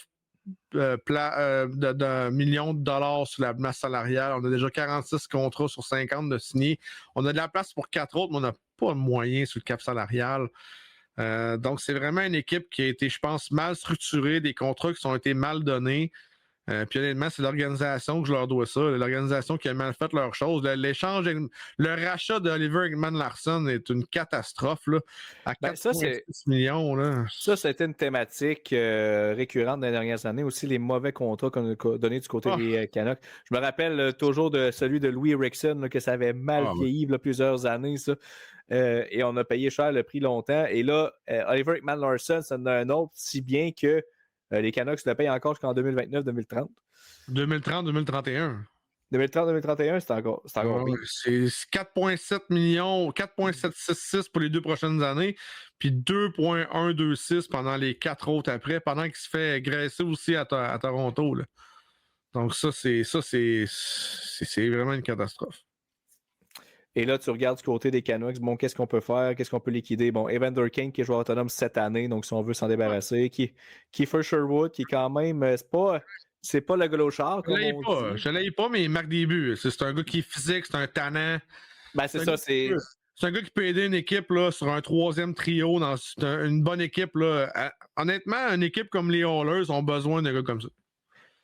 de millions de dollars sur la masse salariale. On a déjà 46 contrats sur 50 de signés. On a de la place pour 4 autres, mais on n'a pas de moyens sur le cap salarial. Donc, c'est vraiment une équipe qui a été, je pense, mal structurée, des contrats qui ont été mal donnés. Puis honnêtement, c'est l'organisation que je leur dois ça. L'organisation qui a mal fait leurs choses. L'échange, le rachat d'Oliver Ekman-Larsson est une catastrophe. Là, à 4,6 millions. Là. Ça a été une thématique récurrente dans les dernières années. Aussi, les mauvais contrats qu'on a donnés du côté des Canucks. Je me rappelle toujours de celui de Louis Eriksson, là, que ça avait mal vieilli plusieurs années. Ça. Et on a payé cher le prix longtemps. Et là, Oliver Ekman-Larsson, ça en a un autre, si bien que les Canucks le payent encore jusqu'en 2029-2030. 2030-2031. 2030-2031, c'est encore pire. C'est 4,7 millions, 4,766 pour les 2 prochaines années, puis 2,126 pendant les 4 autres après, pendant qu'il se fait graisser aussi à Toronto. Là. Donc ça, c'est vraiment une catastrophe. Et là, tu regardes du côté des Canucks, bon, qu'est-ce qu'on peut faire? Qu'est-ce qu'on peut liquider? Bon, Evander Kane qui est joueur autonome cette année, donc si on veut s'en débarrasser. Kiefer Sherwood qui est quand même, c'est pas le gauchard, comme on dit. Je l'aille pas, mais il marque des buts. C'est un gars qui est physique, c'est un tannant. Ben, c'est ça, c'est un gars qui peut aider une équipe là, sur un 3e trio, dans une bonne équipe. Là. Honnêtement, une équipe comme les Oilers ont besoin d'un gars comme ça.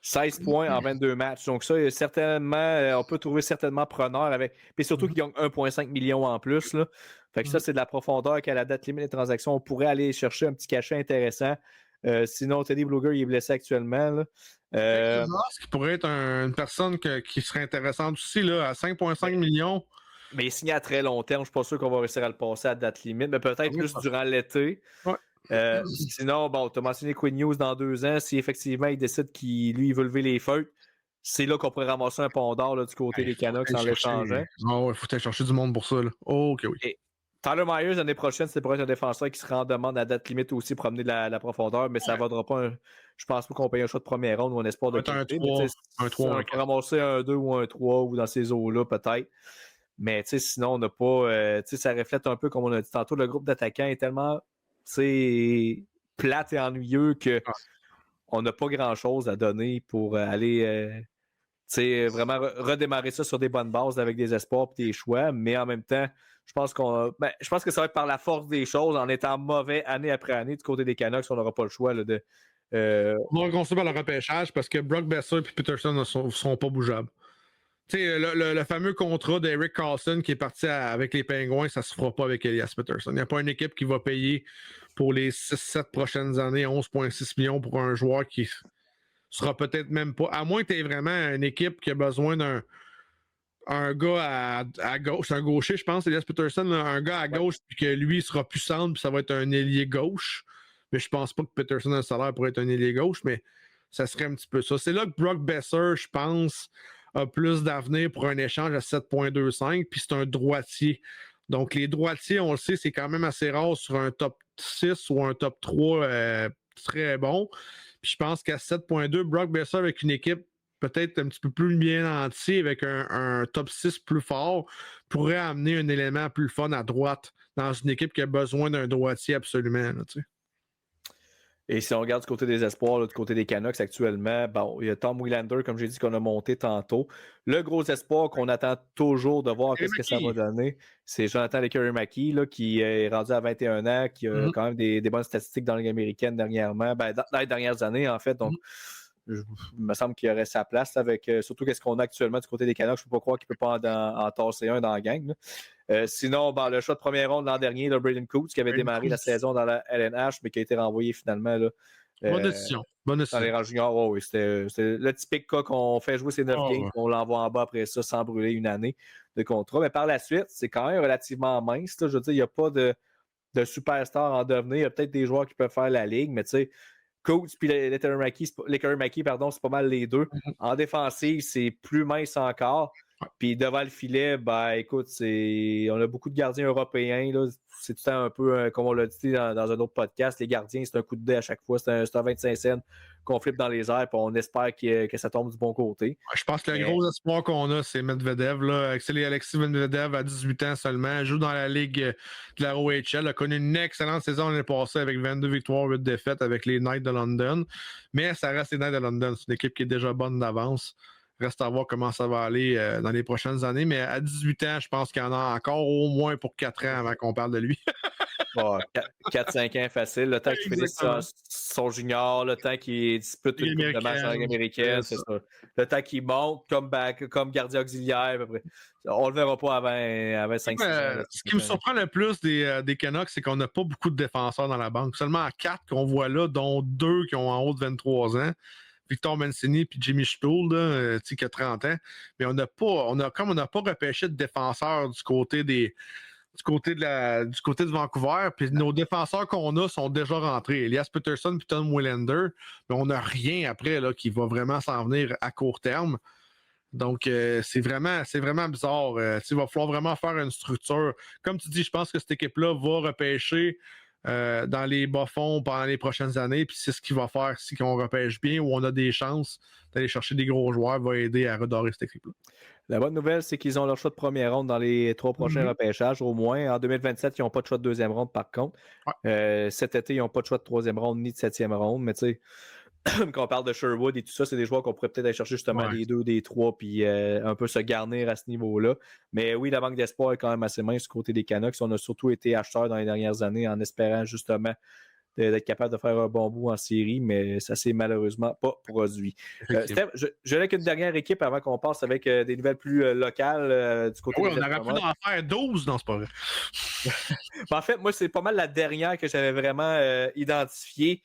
16 points en 22 matchs. Donc ça, certainement, on peut trouver certainement preneur avec. Puis surtout qu'il gagne 1,5 million en plus. Là. Fait que ça, c'est de la profondeur qu'à la date limite des transactions, on pourrait aller chercher un petit cachet intéressant. Sinon, Teddy Blueger, il est blessé actuellement. Là. Qui pourrait être une personne qui serait intéressante aussi là, à 5,5 millions. Mais il est signé à très long terme. Je ne suis pas sûr qu'on va réussir à le passer à date limite, mais peut-être plus durant l'été. Ouais. Sinon, bon, tu as mentionné Quinn Hughes dans 2 ans. Si effectivement il décide qu'il veut lever les feuilles, c'est là qu'on pourrait ramasser un pont d'or là, du côté des Canucks en l'échangeant. Il faut aller chercher du monde pour ça. Là. Oh, ok, oui. Et Tyler Myers, l'année prochaine, c'est pour être un défenseur qui sera en demande à date limite aussi pour amener de la profondeur, mais ça ne vaudra pas je pense pas qu'on paye un choix de première ronde ou un espoir de qualité. Un 3, on peut ramasser un 2 ou un 3 ou dans ces eaux-là, peut-être. Mais sinon, on n'a pas. Ça reflète un peu, comme on a dit tantôt, le groupe d'attaquants est tellement plate et ennuyeux qu'on n'a pas grand-chose à donner pour aller vraiment redémarrer ça sur des bonnes bases avec des espoirs et des choix. Mais en même temps, je pense que ça va être par la force des choses, en étant mauvais année après année du côté des Canucks, on n'aura pas le choix là, de. On va reconstruire par le repêchage parce que Brock Besser et Peterson ne seront pas bougeables. Tu sais, le fameux contrat d'Eric Carlson qui est parti avec les Pingouins, ça ne se fera pas avec Elias Pettersson. Il n'y a pas une équipe qui va payer pour les 6-7 prochaines années 11,6 millions pour un joueur qui sera peut-être même pas. À moins que tu aies vraiment une équipe qui a besoin d'un gars à gauche, un gaucher, je pense, Elias Pettersson, là, un gars à gauche, puis que lui sera puissant, puis ça va être un ailier gauche. Mais je pense pas que Pettersson a le salaire pour être un ailier gauche, mais ça serait un petit peu ça. C'est là que Brock Besser, je pense, a plus d'avenir pour un échange à 7,25, puis c'est un droitier. Donc, les droitiers, on le sait, c'est quand même assez rare sur un top 6 ou un top 3 très bon. Puis je pense qu'à 7,2, Brock Besser avec une équipe peut-être un petit peu plus bien nantie, avec un top 6 plus fort, pourrait amener un élément plus fun à droite dans une équipe qui a besoin d'un droitier absolument. Là, tu sais. Et si on regarde du côté des espoirs, là, du côté des Canucks actuellement, bon, il y a Tom Willander, comme j'ai dit, qu'on a monté tantôt. Le gros espoir qu'on attend toujours de voir qu'est-ce que ça va donner, c'est Jonathan Lekkerimäki, qui est rendu à 21 ans, qui a quand même des bonnes statistiques dans la Ligue américaine dernièrement, dans les dernières années, en fait. Donc, il me semble qu'il y aurait sa place avec surtout qu'est-ce qu'on a actuellement du côté des Canucks. Je ne peux pas croire qu'il ne peut pas en tasser un dans la gang. Sinon, le choix de première ronde l'an dernier, Braden Coates, qui avait démarré la saison dans la LNH, mais qui a été renvoyé finalement. Là, bonne décision. Bonne décision. Dans les rangs juniors, oui, c'était le typique cas qu'on fait jouer ses 9 games, on l'envoie en bas après ça sans brûler une année de contrat. Mais par la suite, c'est quand même relativement mince. Là. Je veux dire, il n'y a pas de superstar en devenir. Il y a peut-être des joueurs qui peuvent faire la ligue, mais tu sais, Coates puis Lekkerimäki, c'est pas mal les deux. En défensive, c'est plus mince encore. Puis devant le filet, écoute, on a beaucoup de gardiens européens. Là. C'est tout le temps un peu, comme on l'a dit dans un autre podcast, les gardiens, c'est un coup de dé à chaque fois. C'est un 25 cents qu'on flippe dans les airs, puis on espère que ça tombe du bon côté. Je pense que le gros espoir qu'on a, c'est Medvedev. Alexis Medvedev, à 18 ans seulement, joue dans la Ligue de la OHL, a connu une excellente saison l'année passée avec 22 victoires, 8 défaites avec les Knights de London. Mais ça reste les Knights de London. C'est une équipe qui est déjà bonne d'avance. Reste à voir comment ça va aller dans les prochaines années. Mais à 18 ans, je pense qu'il y en a encore au moins pour 4 ans avant qu'on parle de lui. 4-5 ans facile. Le temps qu'il finisse son junior, le temps qu'il dispute une coupe de match en Ligue américaine, c'est ça. Le temps qu'il monte comme gardien auxiliaire. À peu près. On le verra pas avant 5-6 ans. Ce qui me surprend le plus des Canucks, c'est qu'on n'a pas beaucoup de défenseurs dans la banque. Seulement 4 qu'on voit là, dont 2 qui ont en haut de 23 ans. Victor Mancini et Jimmy Stuhl, qui a 30 ans. Mais on n'a pas repêché de défenseurs du côté de Vancouver. Puis nos défenseurs qu'on a sont déjà rentrés. Elias Pettersson et Tom Willander. Mais on n'a rien après là, qui va vraiment s'en venir à court terme. Donc, c'est vraiment bizarre. Il va falloir vraiment faire une structure. Comme tu dis, je pense que cette équipe-là va repêcher dans les bas-fonds pendant les prochaines années. Puis c'est ce qu'il va faire si on repêche bien ou on a des chances d'aller chercher des gros joueurs, va aider à redorer cette équipe-là. La bonne nouvelle, c'est qu'ils ont leur choix de première ronde dans les 3 prochains repêchages, au moins. En 2027, ils n'ont pas de choix de deuxième ronde, par contre. Ouais. Cet été, ils n'ont pas de choix de troisième ronde ni de septième ronde. Mais tu sais, quand on parle de Sherwood et tout ça, c'est des joueurs qu'on pourrait peut-être aller chercher justement des 2, des 3, puis un peu se garnir à ce niveau-là. Mais oui, la banque d'espoir est quand même assez mince du côté des Canucks. On a surtout été acheteurs dans les dernières années en espérant justement d'être capable de faire un bon bout en série, mais ça s'est malheureusement pas produit. Steph, je n'ai qu'une dernière équipe avant qu'on passe avec des nouvelles plus locales du côté des on aurait pu en faire 12 dans ce projet. En fait, moi, c'est pas mal la dernière que j'avais vraiment identifiée.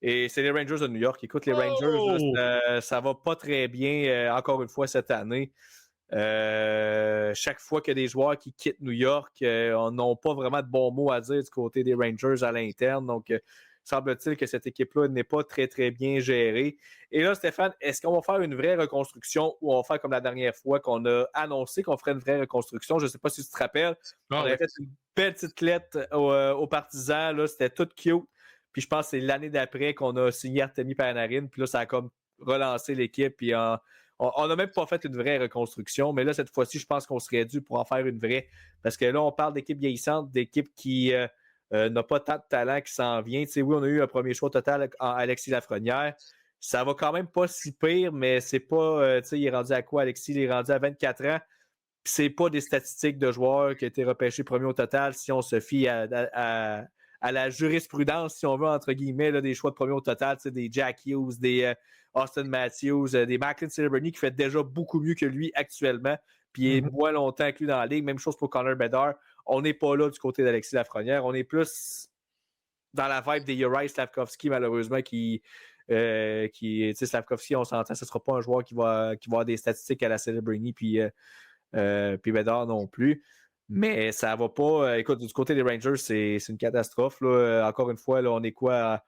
Et c'est les Rangers de New York. Écoute, les Rangers, là, ça va pas très bien, encore une fois, cette année. Chaque fois qu'il y a des joueurs qui quittent New York, on n'a pas vraiment de bons mots à dire du côté des Rangers à l'interne. Donc, semble-t-il que cette équipe-là n'est pas très, très bien gérée. Et là, Stéphane, est-ce qu'on va faire une vraie reconstruction ou on va faire comme la dernière fois qu'on a annoncé qu'on ferait une vraie reconstruction? Je ne sais pas si tu te rappelles. On avait fait une belle petite lettre aux partisans. Là, c'était tout cute. Puis je pense que c'est l'année d'après qu'on a signé Artemi Panarin. Puis là, ça a comme relancé l'équipe. Puis on n'a même pas fait une vraie reconstruction. Mais là, cette fois-ci, je pense qu'on serait dû pour en faire une vraie. Parce que là, on parle d'équipe vieillissante, d'équipe qui n'a pas tant de talent qui s'en vient. Tu sais, oui, on a eu un premier choix total en Alexis Lafrenière. Ça va quand même pas si pire, mais c'est pas... tu sais, il est rendu à quoi, Alexis? Il est rendu à 24 ans. Puis c'est pas des statistiques de joueurs qui ont été repêchés premier au total si on se fie à la jurisprudence, si on veut, entre guillemets, là, des choix de premier au total, des Jack Hughes, des Austin Matthews, des Macklin Celebrini qui fait déjà beaucoup mieux que lui actuellement, puis il est moins longtemps que lui dans la ligue. Même chose pour Connor Bedard. On n'est pas là du côté d'Alexis Lafrenière. On est plus dans la vibe des Juraj Slafkovsky, malheureusement, qui Slafkovsky, on s'entend, ce ne sera pas un joueur qui va avoir des statistiques à la Celebrini, puis Bedard non plus. Mais ça va pas. Écoute, du côté des Rangers, c'est une catastrophe. Là. Encore une fois, là, on est quoi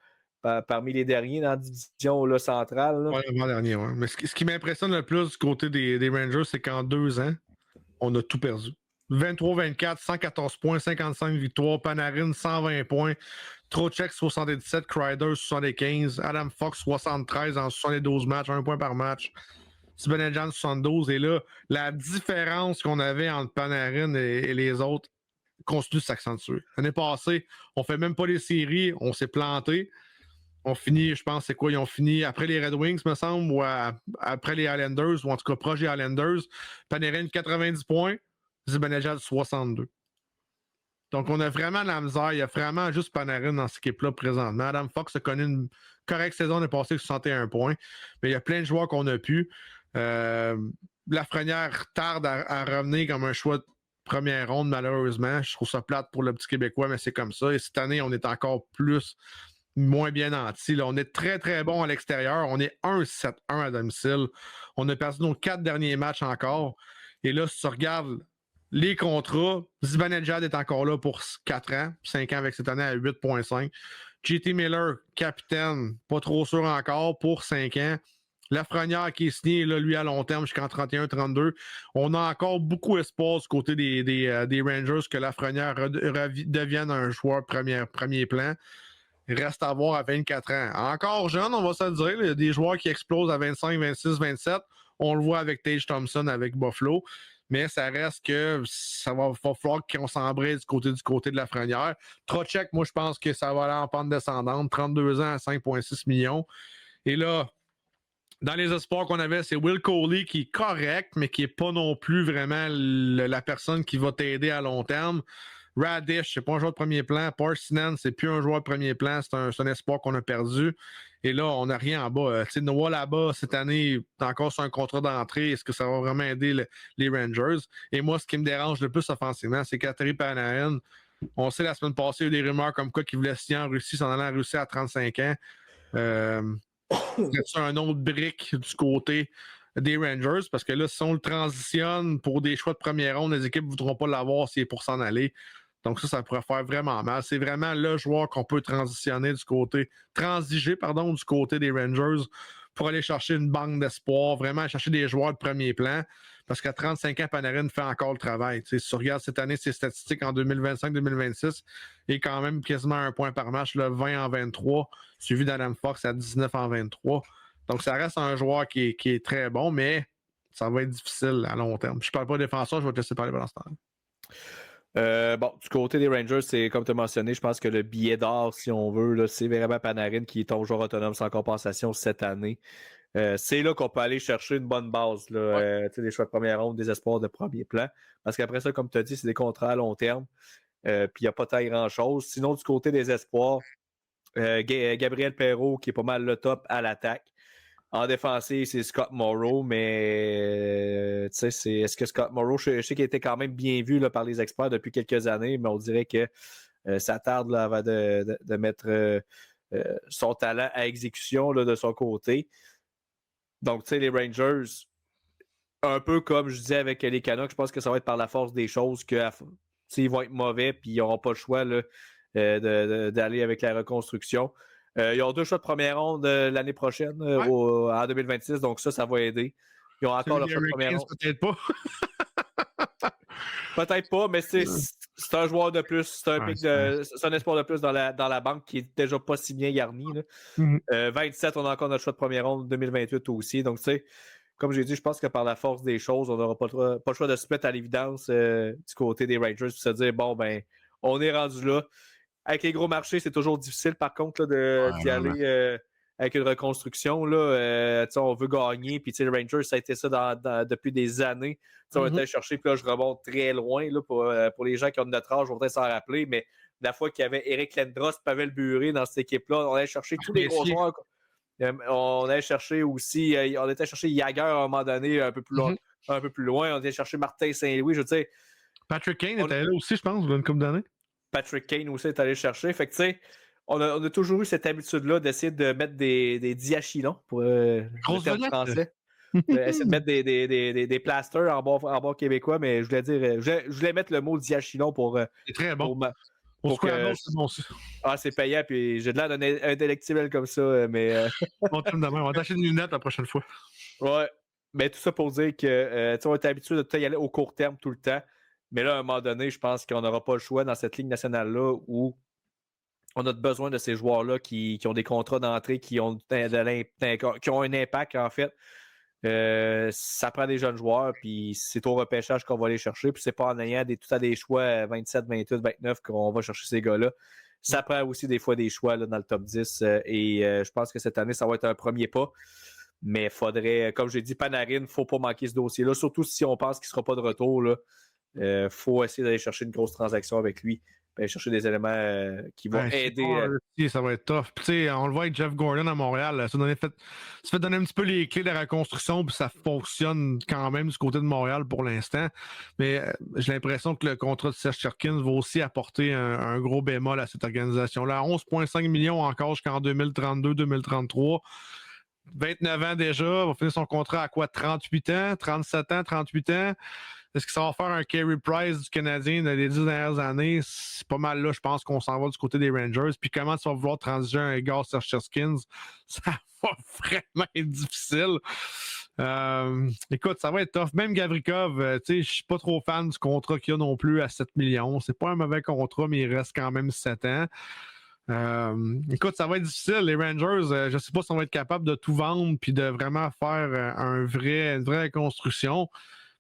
parmi les derniers dans la division là, centrale? Oui, l'avant-dernier, oui. Mais ce qui m'impressionne le plus du côté des Rangers, c'est qu'en 2 ans, on a tout perdu. 23-24, 114 points, 55 victoires, Panarin 120 points, Trocheck 77, Kreider 75, Adam Fox 73 en 72 matchs, 1 point par match. Zibanejad 72. Et là, la différence qu'on avait entre Panarin et les autres continue de s'accentuer. L'année passée, on fait même pas les séries, on s'est planté. On finit, je pense, c'est quoi? Ils ont fini après les Red Wings, me semble, ou après les Islanders, ou en tout cas proche des Islanders. Panarin 90 points, Zibanejad 62. Donc, on a vraiment de la misère. Il y a vraiment juste Panarin dans cette équipe-là présentement. Adam Fox a connu une correcte saison l'année passée avec 61 points. Mais il y a plein de joueurs qu'on a pu. Lafrenière tarde à revenir comme un choix de première ronde, malheureusement. Je trouve ça plate pour le petit Québécois, mais c'est comme ça. Et cette année, on est encore moins bien nantis. On est très, très bon à l'extérieur. On est 1-7-1 à domicile. On a perdu nos 4 derniers matchs encore. Et là, si tu regardes les contrats, Zibanejad est encore là pour 4 ans, 5 ans avec cette année à 8,5. JT Miller, capitaine, pas trop sûr encore, pour 5 ans. Lafrenière qui est signé, là, lui, à long terme jusqu'en 31-32. On a encore beaucoup d'espoir du côté des Rangers que Lafrenière devienne un joueur premier plan. Il reste à voir à 24 ans. Encore jeune, on va se le dire. Il y a des joueurs qui explosent à 25, 26, 27. On le voit avec Tage Thompson, avec Buffalo. Mais ça reste que ça va falloir qu'on s'embraye du côté de Lafrenière. Trocheck, moi, je pense que ça va aller en pente descendante. 32 ans à 5,6 millions. Et là, dans les espoirs qu'on avait, c'est Will Coley qui est correct, mais qui n'est pas non plus vraiment la personne qui va t'aider à long terme. Radish, c'est pas un joueur de premier plan. Parssinen, c'est plus un joueur de premier plan. C'est un espoir qu'on a perdu. Et là, on n'a rien en bas. Noah là-bas, cette année, est encore sur un contrat d'entrée. Est-ce que ça va vraiment aider les Rangers? Et moi, ce qui me dérange le plus offensivement, c'est qu'Artemi Panarin, on sait la semaine passée, il y a eu des rumeurs comme quoi qu'il voulait signer en Russie, s'en allant en Russie à 35 ans. C'est un autre brique du côté des Rangers, parce que là, si on le transitionne pour des choix de première ronde, les équipes ne voudront pas l'avoir s'il est pour s'en aller. Donc ça pourrait faire vraiment mal. C'est vraiment le joueur qu'on peut transiger du côté des Rangers pour aller chercher une banque d'espoir, vraiment chercher des joueurs de premier plan. Parce qu'à 35 ans, Panarin fait encore le travail. Si tu regardes cette année, ses statistiques en 2025-2026, il est quand même quasiment un point par match, là, 20 en 23, suivi d'Adam Fox à 19 en 23. Donc, ça reste un joueur qui est très bon, mais ça va être difficile à long terme. Je ne parle pas défenseur, je vais te laisser parler pendant ce temps. Du côté des Rangers, c'est comme tu as mentionné, je pense que le billet d'or, si on veut, là, c'est vraiment Panarin qui est ton joueur autonome sans compensation cette année. C'est là qu'on peut aller chercher une bonne base. Là, des choix de première ronde, des espoirs de premier plan. Parce qu'après ça, comme tu as dit, c'est des contrats à long terme. Puis il n'y a pas tant grand-chose. Sinon, du côté des espoirs, Gabriel Perreault, qui est pas mal le top à l'attaque. En défensive, c'est Scott Morrow, mais est-ce que Scott Morrow, je sais qu'il était quand même bien vu là, par les experts depuis quelques années, mais on dirait que ça tarde là, avant de mettre son talent à exécution là, de son côté. Donc, tu sais, les Rangers, un peu comme je disais avec les Canucks, je pense que ça va être par la force des choses qu'ils vont être mauvais puis ils n'auront pas le choix là, d'aller avec la reconstruction. Ils ont 2 choix de première ronde l'année prochaine, en 2026, donc ça va aider. Ils ont encore leur choix de première ronde. Peut-être pas. Peut-être pas, mais c'est un joueur de plus. C'est un espoir de plus dans la banque qui est déjà pas si bien garni. 27, on a encore notre choix de première ronde 2028 aussi. Donc, tu sais, comme j'ai dit, je pense que par la force des choses, on n'aura pas le choix de se mettre à l'évidence du côté des Rangers et se dire, bon, ben, on est rendu là. Avec les gros marchés, c'est toujours difficile, par contre, là, d'y aller avec une reconstruction. Là, on veut gagner. Puis les Rangers, ça a été ça depuis des années. On était chercher, puis là, je remonte très loin là, pour les gens qui ont de notre âge, on va peut-être s'en rappeler, mais la fois qu'il y avait Eric Lindros, Pavel Buré dans cette équipe-là, on allait chercher tous les gros joueurs. On allait chercher aussi, on était chercher Jagger à un moment donné, un peu plus loin. On allait chercher Martin Saint-Louis, je veux dire. Patrick Kane était là aussi, je pense, une couple d'années. Patrick Kane aussi est allé chercher. Fait que, tu sais, on a toujours eu cette habitude-là d'essayer de mettre des diachylons pour le terme français. Essayer de mettre des plasters en bon québécois, mais je voulais mettre le mot diachylon pour. C'est très bon. Pour que, c'est bon aussi. Ah, c'est payant, puis j'ai de l'air d'un intellectuel comme ça, mais. On va t'acheter une lunette la prochaine fois. Ouais. Mais tout ça pour dire que, on est habitué de tout y aller au court terme tout le temps. Mais là, à un moment donné, je pense qu'on n'aura pas le choix dans cette Ligue nationale-là où on a besoin de ces joueurs-là qui ont des contrats d'entrée, qui ont un impact, en fait. Ça prend des jeunes joueurs, puis c'est au repêchage qu'on va aller chercher. Puis c'est pas en ayant tout à des choix 27, 28, 29 qu'on va chercher ces gars-là. Ça prend aussi des fois des choix là, dans le top 10. Je pense que cette année, ça va être un premier pas. Mais il faudrait, comme j'ai dit, Panarin, il ne faut pas manquer ce dossier-là. Surtout si on pense qu'il ne sera pas de retour. Il faut essayer d'aller chercher une grosse transaction avec lui. Aller chercher des éléments qui vont aider. Ça va être tough. Puis, on le voit avec Jeff Gordon à Montréal. Ça fait donner un petit peu les clés de la reconstruction, puis ça fonctionne quand même du côté de Montréal pour l'instant. Mais j'ai l'impression que le contrat de Serge Cherkin va aussi apporter un gros bémol à cette organisation-là. 11,5 millions encore jusqu'en 2032-2033. 29 ans déjà, va finir son contrat à quoi? 38 ans, 37 ans, 38 ans. Est-ce que ça va faire un Carey Price du Canadien dans les 10 dernières années? C'est pas mal là, je pense qu'on s'en va du côté des Rangers. Puis comment tu vas vouloir transiger un gars sur Cherskins? Ça va vraiment être difficile. Écoute, ça va être tough. Même Gavrikov, je suis pas trop fan du contrat qu'il y a non plus à 7 millions. C'est pas un mauvais contrat, mais il reste quand même 7 ans. Écoute, ça va être difficile. Les Rangers, je sais pas si on va être capable de tout vendre puis de vraiment faire une vraie reconstruction.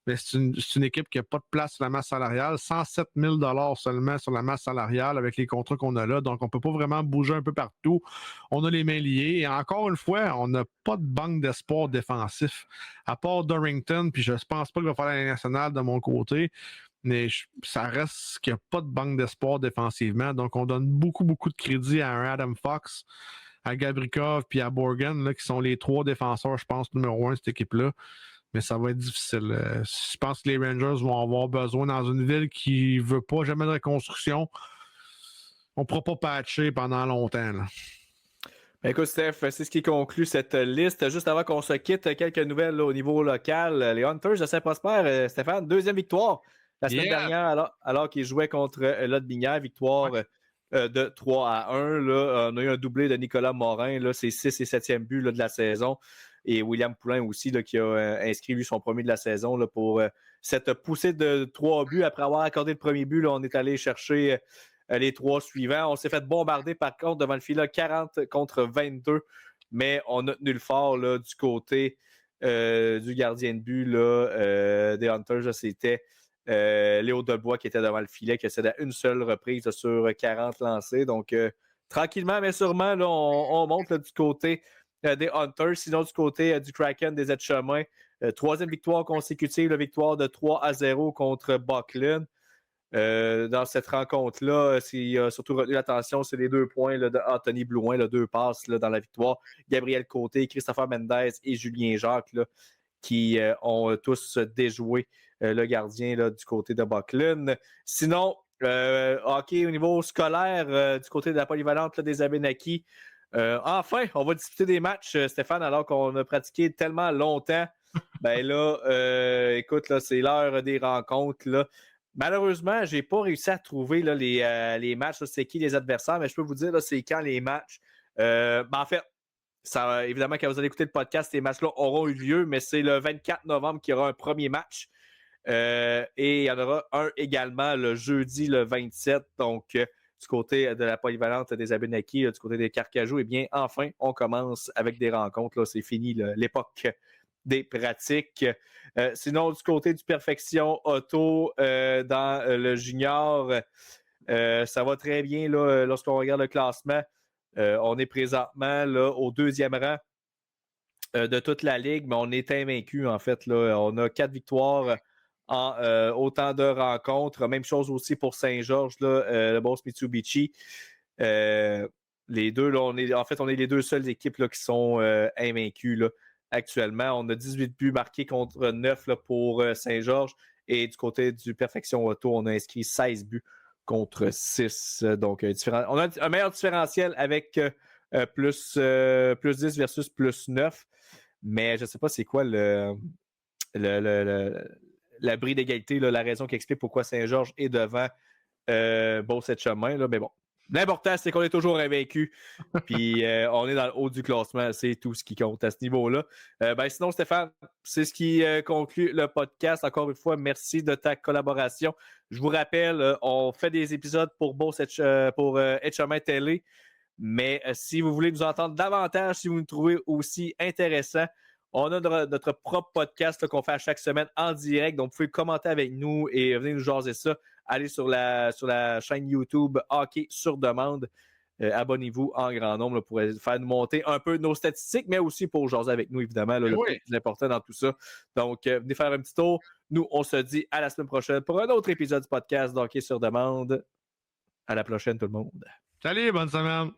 Mais c'est une équipe qui n'a pas de place sur la masse salariale. 107 000 $ seulement sur la masse salariale avec les contrats qu'on a là. Donc, on ne peut pas vraiment bouger un peu partout. On a les mains liées. Et encore une fois, on n'a pas de banque d'espoir défensif. À part Dorrington, puis je ne pense pas qu'il va faire la Ligue nationale de mon côté. Mais ça reste qu'il n'y a pas de banque d'espoir défensivement. Donc, on donne beaucoup de crédit à un Adam Fox, à Gavrikov puis à Borgen, là, qui sont les 3 défenseurs, je pense, numéro 1 de cette équipe-là. Mais ça va être difficile. Je pense que les Rangers vont avoir besoin dans une ville qui ne veut pas jamais de reconstruction. On ne pourra pas patcher pendant longtemps. Là. Ben écoute, Steph, c'est ce qui conclut cette liste. Juste avant qu'on se quitte, quelques nouvelles là, au niveau local. Les Hunters de Saint-Prosper, Stéphane, 2e victoire la semaine dernière alors qu'ils jouaient contre Lotbinière. Victoire de 3-1. Là. On a eu un doublé de Nicolas Morin, là, c'est 6 et 7e but là, de la saison. Et William Poulin aussi, là, qui a inscrit lui son premier de la saison là, pour cette poussée de 3 buts. Après avoir accordé le premier but, là, on est allé chercher les 3 suivants. On s'est fait bombarder par contre devant le filet 40 contre 22, mais on a tenu le fort là, du côté du gardien de but des Hunters. Là, c'était Léo Delbois qui était devant le filet, qui cédait à une seule reprise là, sur 40 lancés. Donc, tranquillement, mais sûrement, là, on monte là, du côté des Hunters. Sinon, du côté du Kraken, des Aides-Chemins, 3e victoire consécutive, la victoire de 3-0 contre Buckland. Dans cette rencontre-là, ce qui a surtout retenu l'attention, c'est les 2 points là, d'Anthony Blouin, là, 2 passes là, dans la victoire. Gabriel Côté, Christopher Mendez et Julien Jacques là, qui ont tous déjoué le gardien là, du côté de Buckland. Sinon, hockey au niveau scolaire, du côté de la polyvalente là, des Abénakis, enfin, on va discuter des matchs, Stéphane, alors qu'on a pratiqué tellement longtemps. Ben là, écoute, là, c'est l'heure des rencontres. Là. Malheureusement, je n'ai pas réussi à trouver là, les matchs, là, c'est qui les adversaires, mais je peux vous dire, là, c'est quand les matchs. En fait, ça, évidemment, quand vous allez écouter le podcast, ces matchs-là auront eu lieu, mais c'est le 24 novembre qu'il y aura un premier match. Et il y en aura un également le jeudi, le 27. Donc, du côté de la polyvalente des Abénakis, du côté des Carcajou, eh bien, enfin, on commence avec des rencontres. Là, c'est fini l'époque des pratiques. Sinon, du côté du Perfection Auto dans le junior, ça va très bien là, lorsqu'on regarde le classement. On est présentement là, au 2e rang de toute la ligue, mais on est invaincu en fait. Là. On a 4 victoires en autant de rencontres. Même chose aussi pour Saint-Georges, le Boss Mitsubishi. Les deux, là, on est les 2 seules équipes là, qui sont invaincues là, actuellement. On a 18 buts marqués contre 9 là, pour Saint-Georges. Et du côté du Perfection Auto, on a inscrit 16 buts contre 6. Donc, on a un meilleur différentiel avec plus 10 versus plus 9. Mais je ne sais pas c'est quoi l'abri d'égalité, là, la raison qui explique pourquoi Saint-Georges est devant Beauce-Chemin. Mais bon, l'important, c'est qu'on est toujours invaincu. Puis on est dans le haut du classement. C'est tout ce qui compte à ce niveau-là. Sinon, Stéphane, c'est ce qui conclut le podcast. Encore une fois, merci de ta collaboration. Je vous rappelle, on fait des épisodes pour Beauce-Chemin Télé. Mais si vous voulez nous entendre davantage, si vous nous trouvez aussi intéressant, on a notre propre podcast là, qu'on fait à chaque semaine en direct. Donc, vous pouvez commenter avec nous et venir nous jaser ça. Allez sur la chaîne YouTube Hockey sur demande. Abonnez-vous en grand nombre là, pour faire nous monter un peu nos statistiques, mais aussi pour jaser avec nous, évidemment, là, le plus important dans tout ça. Donc, venez faire un petit tour. Nous, on se dit à la semaine prochaine pour un autre épisode du podcast d'Hockey sur demande. À la prochaine, tout le monde. Salut, bonne semaine.